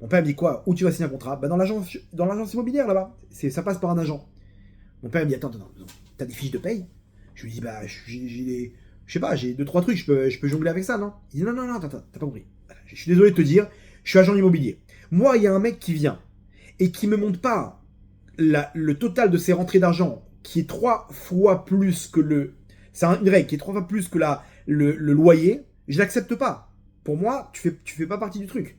Mon père me dit quoi? Où tu vas signer un contrat? Dans l'agence immobilière là-bas. Ça passe par un agent. Mon père me dit, attends, t'as des fiches de paye? Je lui dis, j'ai 2-3 trucs, je peux jongler avec ça, non? Il dit, non, attends, t'as pas compris. Je suis désolé de te dire, je suis agent immobilier. Moi, il y a un mec qui vient et qui me montre pas le total de ses rentrées d'argent, qui est 3 fois plus que c'est une règle, qui est 3 fois plus que le loyer, je l'accepte pas. Pour moi, tu fais pas partie du truc.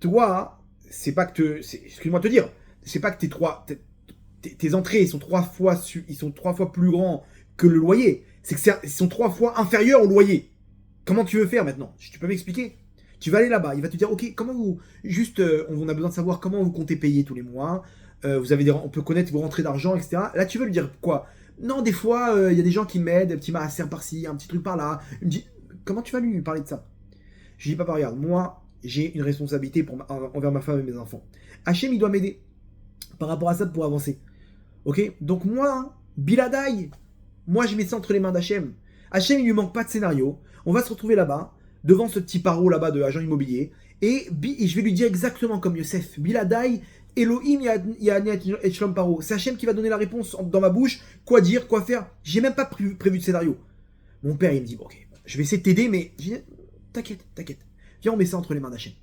Toi, c'est pas que excuse-moi de te dire, c'est pas que tes entrées sont 3 fois plus grands que le loyer. C'est que ils sont 3 fois inférieurs au loyer. Comment tu veux faire maintenant? Tu peux m'expliquer? Tu vas aller là-bas, il va te dire, ok, comment on a besoin de savoir comment vous comptez payer tous les mois. On peut connaître vos rentrées d'argent, etc. Là, tu veux lui dire quoi? Non, des fois, il y a des gens qui m'aident, un petit maaser par-ci, un petit truc par-là. Il me dit, comment tu vas lui parler de ça? Je lui dis, papa, regarde, moi, j'ai une responsabilité envers ma femme et mes enfants. Hachem, il doit m'aider par rapport à ça pour avancer. Ok? Donc moi, Biladai, moi je mets ça entre les mains d'Hachem. Hachem, il lui manque pas de scénario. On va se retrouver là-bas, devant ce petit paro là-bas de agent immobilier, et je vais lui dire exactement comme Yosef, Biladai, Elohim Yahanet et Shlom Paro. C'est Hachem qui va donner la réponse dans ma bouche, quoi dire, quoi faire. J'ai même pas prévu de scénario. Mon père, il me dit, bon, ok, je vais essayer de t'aider, mais t'inquiète. Viens, on met ça entre les mains d'Hachem.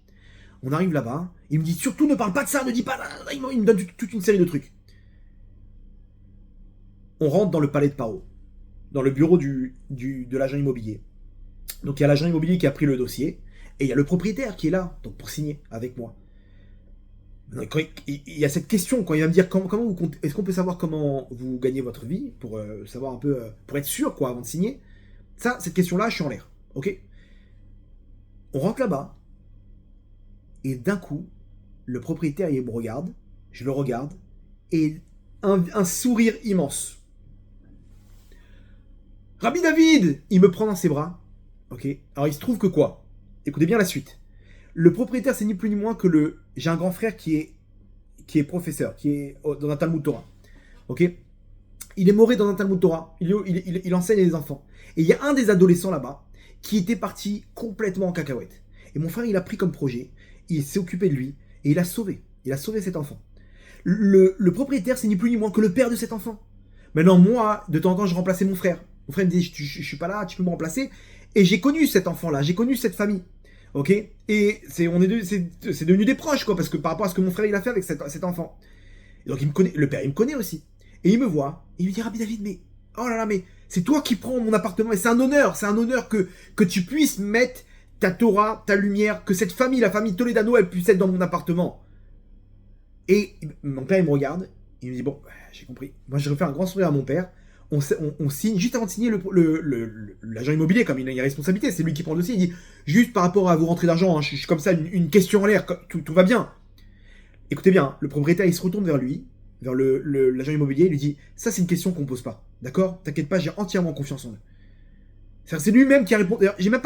On arrive là-bas, il me dit, surtout ne parle pas de ça, ne dis pas, il me donne toute une série de trucs. On rentre dans le palais de Paro, dans le bureau de l'agent immobilier. Donc il y a l'agent immobilier qui a pris le dossier, et il y a le propriétaire qui est là, donc pour signer avec moi. Quand il y a cette question, quand il va me dire comment vous comptez, est-ce qu'on peut savoir comment vous gagnez votre vie, pour savoir un peu, pour être sûr quoi, avant de signer. Cette question-là, je suis en l'air, ok? On rentre là-bas, et d'un coup, le propriétaire, il me regarde, je le regarde, et un sourire immense. Rabbi David, il me prend dans ses bras, ok? Alors il se trouve que quoi? Écoutez bien la suite. Le propriétaire, c'est ni plus ni moins que j'ai un grand frère qui est professeur, qui est dans un Talmud Torah, ok? Il est moré dans un Talmud Torah, il enseigne les enfants. Et il y a un des adolescents là-bas qui était parti complètement en cacahuète. Et mon frère, il a pris comme projet, il s'est occupé de lui, et il a sauvé cet enfant. Le propriétaire, c'est ni plus ni moins que le père de cet enfant. Maintenant, moi, de temps en temps, je remplaçais mon frère. Mon frère me dit, je suis pas là, tu peux me remplacer. Et j'ai connu cet enfant-là, j'ai connu cette famille. Ok? Et c'est devenu des proches, quoi, parce que par rapport à ce que mon frère, il a fait avec cet enfant. Et donc, il me connaît, le père, il me connaît aussi. Et il me voit, et il me dit, Rabbi David, mais, oh là là, mais, c'est toi qui prends mon appartement, et c'est un honneur que tu puisses mettre ta Torah, ta lumière, que cette famille, la famille Toledano, elle puisse être dans mon appartement. Et mon père, il me regarde, il me dit, bon, j'ai compris. Moi, je refais un grand sourire à mon père. On signe, juste avant de signer l'agent immobilier, comme il a une responsabilité, c'est lui qui prend le dossier, il dit, juste par rapport à vos rentrées d'argent, hein, je suis comme ça, une question en l'air, tout va bien. Écoutez bien, le propriétaire, il se retourne vers lui, vers l'agent immobilier, il lui dit, ça c'est une question qu'on pose pas, d'accord? T'inquiète pas, j'ai entièrement confiance en eux. C'est lui-même qui a répondu, d'ailleurs, j'ai même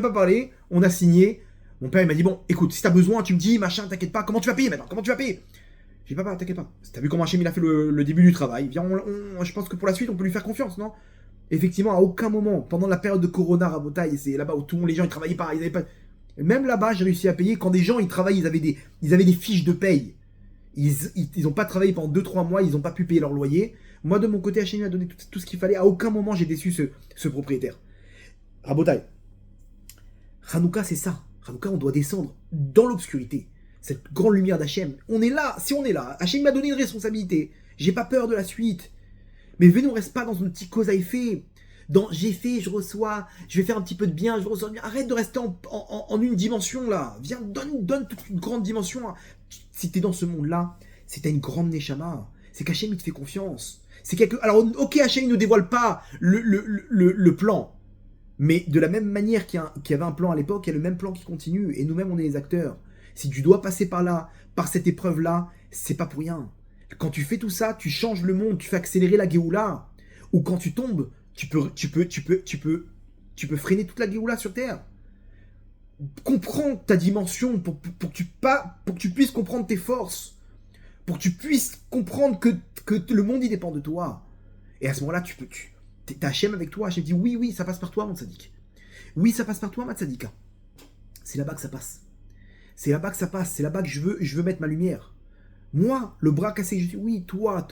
pas parlé, on a signé. Mon père, il m'a dit, bon, écoute, si t'as besoin, tu me dis, machin, t'inquiète pas, comment tu vas payer maintenant? J'ai dit, papa, t'inquiète pas. T'as vu comment Hachem il a fait le début du travail. Viens, je pense que pour la suite, on peut lui faire confiance, non? Effectivement, à aucun moment, pendant la période de Corona, Rabotaï, c'est là-bas où les gens, ils travaillaient pas, ils avaient pas... Même là-bas, j'ai réussi à payer. Quand des gens, ils travaillaient, ils avaient des fiches de paye. Ils ont pas travaillé pendant 2-3 mois, ils n'ont pas pu payer leur loyer. Moi, de mon côté, Hachem m'a donné tout ce qu'il fallait. À aucun moment, j'ai déçu ce propriétaire. Rabotai, Hanouka, c'est ça. Hanouka, on doit descendre dans l'obscurité. Cette grande lumière d'Hachem. On est là, si on est là. Hachem m'a donné une responsabilité. J'ai pas peur de la suite. Mais venez, on reste pas dans une petite cause à effet. Dans j'ai fait, je reçois, je vais faire un petit peu de bien, je reçois bien. Arrête de rester en une dimension là. Viens, donne toute une grande dimension. Si t'es dans ce monde-là, c'est t'as une grande neshama. C'est qu'Hachem il te fait confiance. C'est Alors, ok, Hachem il ne dévoile pas le plan. Mais de la même manière qu'il y avait un plan à l'époque, il y a le même plan qui continue. Et nous-mêmes, on est les acteurs. Si tu dois passer par là, par cette épreuve-là, c'est pas pour rien. Quand tu fais tout ça, tu changes le monde, tu fais accélérer la Géoula. Ou quand tu tombes, tu peux freiner toute la Géoula sur Terre. Comprends ta dimension pour que tu puisses comprendre tes forces. Pour que tu puisses comprendre que le monde, il dépend de toi. Et à ce moment-là, t'as Hachem avec toi. Hachem dit oui, ça passe par toi, mon tzaddik. Oui, ça passe par toi, ma tzaddika. C'est là-bas que ça passe. C'est là-bas que ça passe. C'est là-bas que je veux mettre ma lumière. Moi, le bras cassé, je dis oui, toi.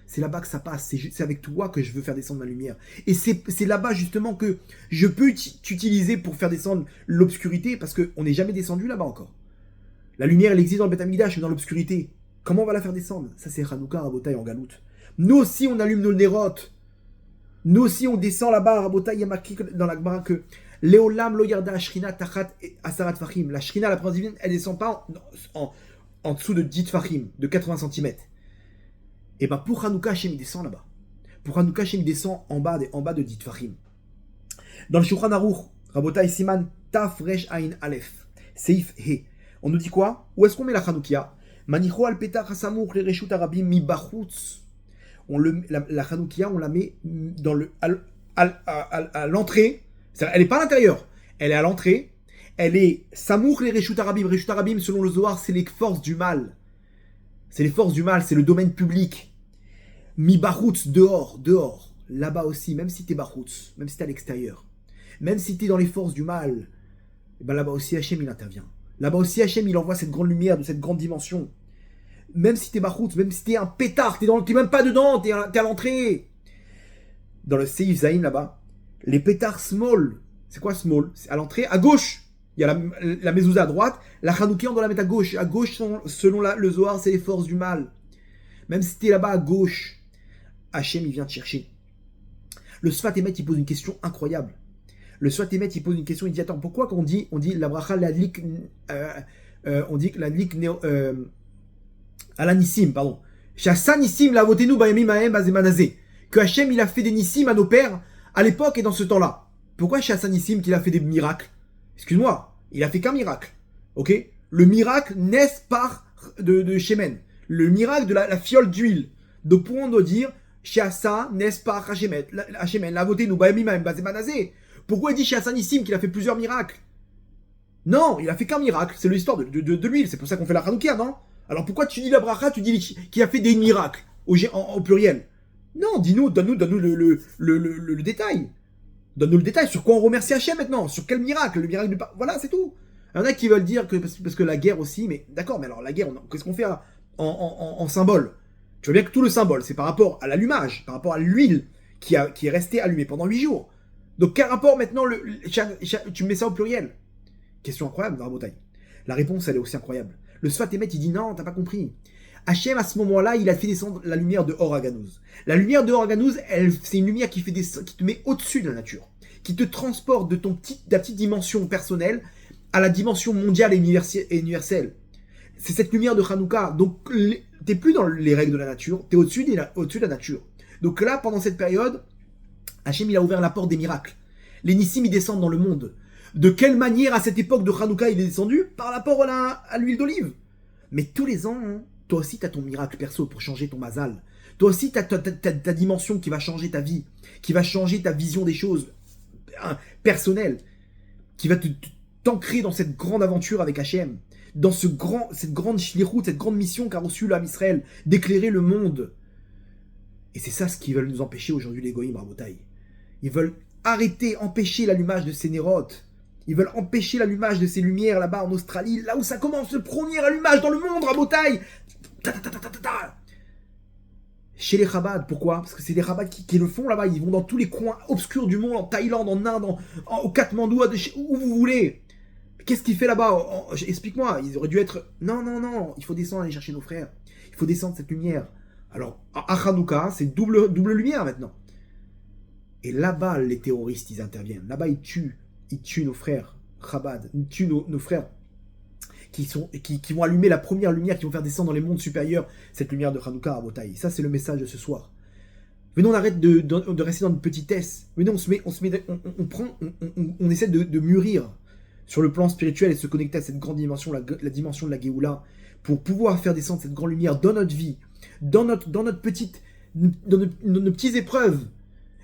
C'est là-bas que ça passe. C'est avec toi que je veux faire descendre ma lumière. Et c'est là-bas justement que je peux t'utiliser pour faire descendre l'obscurité parce qu'on n'est jamais descendu là-bas encore. La lumière, elle existe dans le Beth Amikdash, mais dans l'obscurité. Comment on va la faire descendre? Ça, c'est Hanouka, Rabotai en galoute. Nous aussi, on allume nos Nerot. Nous aussi, on descend là-bas, Rabotai, il y a marqué dans la Gemara que Léolam lo yarda Ashrina tachat asarat fachim. La Shrina, la présence divine, elle descend pas en dessous de 10 fachim, de 80 cm. Et bien pour Hanouka, Hachem, il descend là-bas. Pour Hanouka, Hachem, il descend en bas de 10 fachim. Dans le Shulchan Aruch, Rabotai Siman Taf Resh Ain Aleph, Seif He. On nous dit quoi? Où est-ce qu'on met la Hanoukia? Manicho al petach hasamour le reshut arabim mi bachutz. La Hanoukia, on la met à l'entrée. Elle n'est pas à l'intérieur. Elle est à l'entrée. Elle est samour les reshut arabim. Reshut arabim, selon le Zohar, c'est les forces du mal. C'est les forces du mal, c'est le domaine public. Mi bachutz, dehors. Là-bas aussi, même si t'es bachutz, même si t'es à l'extérieur, même si t'es dans les forces du mal, et ben là-bas aussi Hachem il intervient. Là-bas aussi Hachem il envoie cette grande lumière de cette grande dimension. Même si t'es bachutz, même si t'es un pétard, t'es même pas dedans, t'es à l'entrée. Dans le Seif Zayin là-bas, les pétards small, c'est quoi small? C'est à l'entrée, à gauche. Il y a la mezouza à droite, la Hanoukia on doit la mettre à gauche. À gauche, selon le Zohar, c'est les forces du mal. Même si t'es là-bas à gauche, Hachem il vient te chercher. Le Sfat Emet il pose une question incroyable. Le Sfat Emet il pose une question, il dit attends, pourquoi quand on dit la bracha l'adlik, on dit que l'adlik Alanissim, pardon. Shassan Nissim la votenu bayamim mahem bazemanazé. Que Hachem il a fait des nissim à nos pères à l'époque et dans ce temps-là. Pourquoi Shassan Nissim qu'il a fait des miracles? Excuse-moi, il a fait qu'un miracle. Ok? Le miracle naît par de Shemen. Le miracle de la fiole d'huile. Donc pour on doit dire Shassan naît par Hashemen. La votenu bayamim mahem bazemanazé. Pourquoi il dit Shassan Nissim qu'il a fait plusieurs miracles? Non, il a fait qu'un miracle. C'est l'histoire de l'huile. C'est pour ça qu'on fait la Hanoukia, non? Alors pourquoi tu dis la bracha, tu dis qu'il a fait des miracles au pluriel? Non, donne-nous le détail. Donne-nous le détail. Sur quoi on remercie Hachem maintenant? Sur quel miracle? Le miracle Voilà, c'est tout. Il y en a qui veulent dire que parce que la guerre aussi, mais d'accord, mais alors la guerre, qu'est-ce qu'on fait en symbole? Tu vois bien que tout le symbole, c'est par rapport à l'allumage, par rapport à l'huile qui est restée allumée pendant 8 jours. Donc quel rapport maintenant tu mets ça au pluriel? Question incroyable dans la bataille. La réponse, elle est aussi incroyable. Le Sfat Emet, il dit non, t'as pas compris. Hachem, à ce moment-là, il a fait descendre la lumière de Or Haganouz. La lumière de Or Haganouz, c'est une lumière qui te met au-dessus de la nature, qui te transporte de ta petite dimension personnelle à la dimension mondiale et universelle. C'est cette lumière de Hanouka. Donc, t'es plus dans les règles de la nature, t'es au-dessus de la nature. Donc là, pendant cette période, Hachem, il a ouvert la porte des miracles. Les Nissim, ils descendent dans le monde. De quelle manière, à cette époque de Hanouka, il est descendu? Par rapport à l'huile d'olive. Mais tous les ans, toi aussi, tu as ton miracle perso pour changer ton mazal. Toi aussi, tu as ta dimension qui va changer ta vie, qui va changer ta vision des choses personnelles, qui va t'ancrer dans cette grande aventure avec Hachem, dans cette grande shlichut, cette grande mission qu'a reçue l'Am Israël, d'éclairer le monde. Et c'est ça ce qu'ils veulent nous empêcher aujourd'hui, les Goïm, Rabotai. Ils veulent empêcher l'allumage de ces nérotes. Ils veulent empêcher l'allumage de ces lumières là-bas en Australie, là où ça commence le premier allumage dans le monde, Rabotai. Ta, ta, ta, ta, ta, ta, ta. Chez les Chabad, pourquoi? Parce que c'est les Chabad qui le font là-bas. Ils vont dans tous les coins obscurs du monde, en Thaïlande, en Inde, au Katmandou, où vous voulez. Qu'est-ce qu'il fait là-bas? Explique-moi. Ils auraient dû être. Non, non, non. Il faut descendre, aller chercher nos frères. Il faut descendre cette lumière. Alors, à Hanouka, c'est double lumière maintenant. Et là-bas, les terroristes, ils interviennent. Là-bas, ils tuent nos frères Chabad. Ils tuent nos frères qui vont allumer la première lumière, qui vont faire descendre dans les mondes supérieurs cette lumière de Hanouka à Botaï. Ça, c'est le message de ce soir. Venez, on arrête de rester dans une petitesse. Venez, on essaie de mûrir sur le plan spirituel et se connecter à cette grande dimension, la dimension de la Géoula, pour pouvoir faire descendre cette grande lumière dans notre vie, dans nos petites épreuves,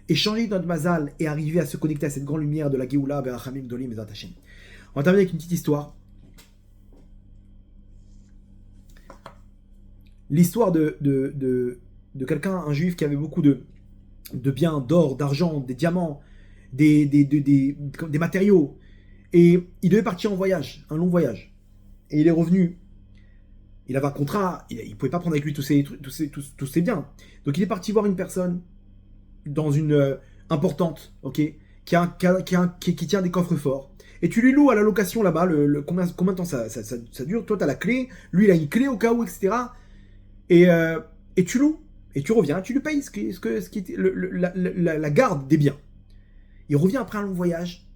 et changer notre mazal et arriver à se connecter à cette grande lumière de la Géoula, Berachamim, Gdolim, Bezrat Hashem. On va terminer avec une petite histoire. L'histoire de quelqu'un, un juif qui avait beaucoup de biens, d'or, d'argent, des diamants, des matériaux. Et il devait partir en voyage, un long voyage. Et il est revenu. Il avait un contrat, il ne pouvait pas prendre avec lui tous ses biens. Donc il est parti voir une personne dans une importante, ok, qui tient des coffres forts. Et tu lui loues à la location là-bas, combien de temps ça dure. Toi, tu as la clé, lui, il a une clé au cas où, etc. Et tu loues, et tu reviens, tu lui payes ce qui était la garde des biens. Il revient après un long voyage,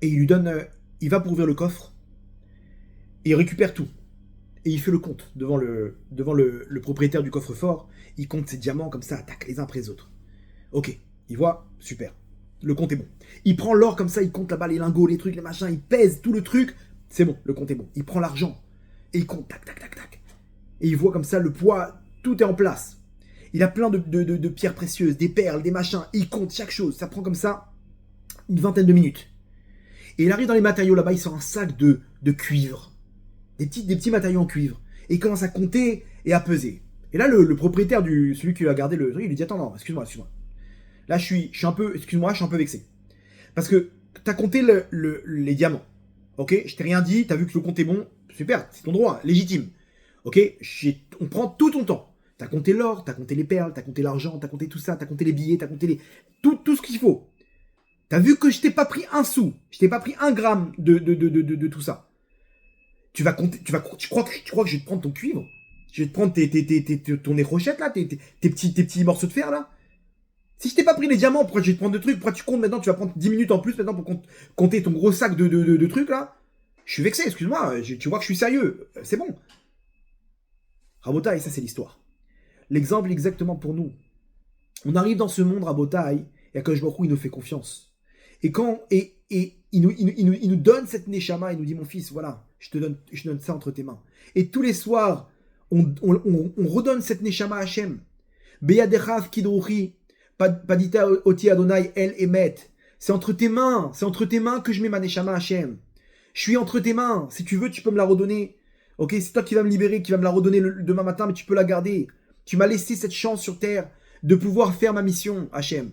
et il lui donne, il va pour ouvrir le coffre, et il récupère tout. Et il fait le compte devant le propriétaire du coffre-fort. Il compte ses diamants comme ça, tac, les uns après les autres. Ok, il voit, super, le compte est bon. Il prend l'or comme ça, il compte là-bas les lingots, les trucs, les machins, il pèse tout le truc, c'est bon, le compte est bon. Il prend l'argent, et il compte, tac, tac, tac, tac. Et il voit comme ça le poids, tout est en place. Il a plein de pierres précieuses, des perles, des machins, il compte chaque chose. Ça prend comme ça une vingtaine de minutes. Et il arrive dans les matériaux là-bas, il sort un sac de cuivre. Des petits matériaux en cuivre. Et il commence à compter et à peser. Et là, le propriétaire, celui qui a gardé le truc, il lui dit, attends, non, excuse-moi. Là, je suis un peu vexé. Parce que t'as compté les diamants. Ok, je t'ai rien dit, t'as vu que le compte est bon, super, c'est ton droit, légitime. Ok, on prend tout ton temps. T'as compté l'or, t'as compté les perles, t'as compté l'argent, t'as compté tout ça, t'as compté les billets, t'as compté tout ce qu'il faut. T'as vu que je t'ai pas pris un sou, je t'ai pas pris un gramme de tout ça. Tu crois que je vais te prendre ton cuivre? Je vais te prendre ton érochette là, tes petits morceaux de fer là? Si je t'ai pas pris les diamants, pourquoi je vais te prendre de trucs? Pourquoi tu comptes maintenant? Tu vas prendre 10 minutes en plus maintenant pour compter ton gros sac de trucs là? Je suis vexé, excuse-moi, tu vois que je suis sérieux, c'est bon. Rabotaï, ça c'est l'histoire. L'exemple exactement pour nous. On arrive dans ce monde Rabotaï, et Akadosh Baruch Hu, il nous fait confiance. Et il nous donne cette neshama, il nous dit, mon fils, voilà, je te donne ça entre tes mains. Et tous les soirs, on redonne cette neshama à Hachem. Beyadechav kidruchi, padita oti Adonai el emet. C'est entre tes mains que je mets ma neshama à Hachem. Je suis entre tes mains, si tu veux, tu peux me la redonner. Ok, c'est toi qui vas me libérer, qui vas me la redonner demain matin, mais tu peux la garder. Tu m'as laissé cette chance sur terre de pouvoir faire ma mission, Hachem.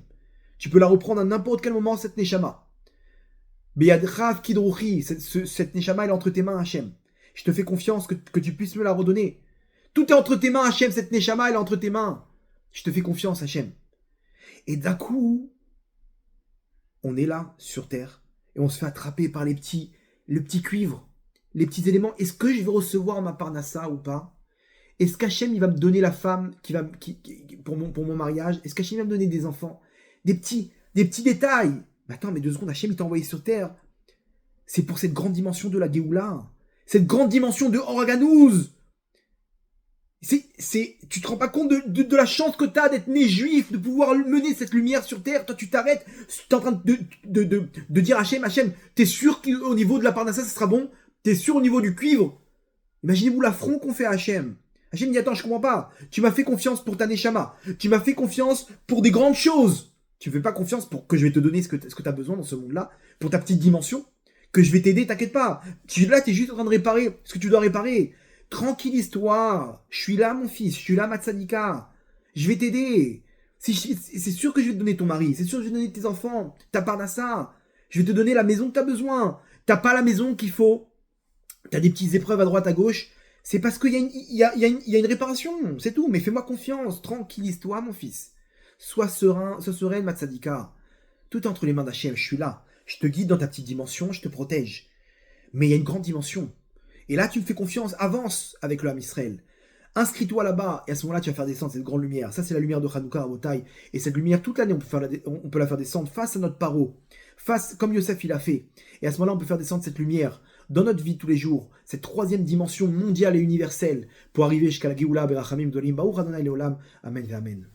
Tu peux la reprendre à n'importe quel moment, cette neshama. Beyadchav kidruchi, cette neshama, elle est entre tes mains, Hachem. Je te fais confiance que tu puisses me la redonner. Tout est entre tes mains, Hachem, cette neshama, elle est entre tes mains. Je te fais confiance, Hachem. Et d'un coup, on est là, sur terre, et on se fait attraper par le petit cuivre. Les petits éléments, est-ce que je vais recevoir ma parnassa ou pas? Est-ce qu'Hachem, il va me donner la femme pour mon mariage? Est-ce qu'Hachem va me donner des enfants? Des petits détails. Mais attends, mais 2 secondes, Hachem, il t'a envoyé sur terre. C'est pour cette grande dimension de la Géoula. Cette grande dimension de Organouz. Tu te rends pas compte de la chance que tu as d'être né juif, de pouvoir mener cette lumière sur terre. Toi, tu t'arrêtes, tu es en train de dire Hachem, t'es sûr qu'au niveau de la parnassa, ça sera bon? T'es sûr au niveau du cuivre? Imaginez-vous l'affront qu'on fait à Hachem. Hachem dit, attends, je comprends pas. Tu m'as fait confiance pour ta neshama. Tu m'as fait confiance pour des grandes choses. Tu me fais pas confiance pour que je vais te donner ce que tu as besoin dans ce monde-là, pour ta petite dimension, que je vais t'aider, t'inquiète pas. Là, tu es juste en train de réparer ce que tu dois réparer. Tranquille histoire. Je suis là, mon fils. Je suis là, ma tzadika. Je vais t'aider. C'est sûr que je vais te donner ton mari. C'est sûr que je vais te donner tes enfants. Ta parnassa. Je vais te donner la maison que tu as besoin. T'as pas la maison qu'il faut. T'as des petites épreuves à droite, à gauche. C'est parce qu'il y a une réparation, c'est tout. Mais fais-moi confiance, tranquillise-toi, mon fils. Sois serein, sois sereine, ma tzadika. Tout est entre les mains d'Hachem, je suis là. Je te guide dans ta petite dimension, je te protège. Mais il y a une grande dimension. Et là, tu me fais confiance, avance avec le Ham Israël. Inscris-toi là-bas, et à ce moment-là, tu vas faire descendre cette grande lumière. Ça, c'est la lumière de Hanouka à Botaï. Et cette lumière, toute l'année, on peut la faire descendre face à notre paro, face comme Yosef il a fait. Et à ce moment-là, on peut faire descendre cette lumière dans notre vie tous les jours, cette troisième dimension mondiale et universelle, pour arriver jusqu'à la Géoula, Berachamim, Dolim, Baruch Adonai Leolam, Amen et Amen.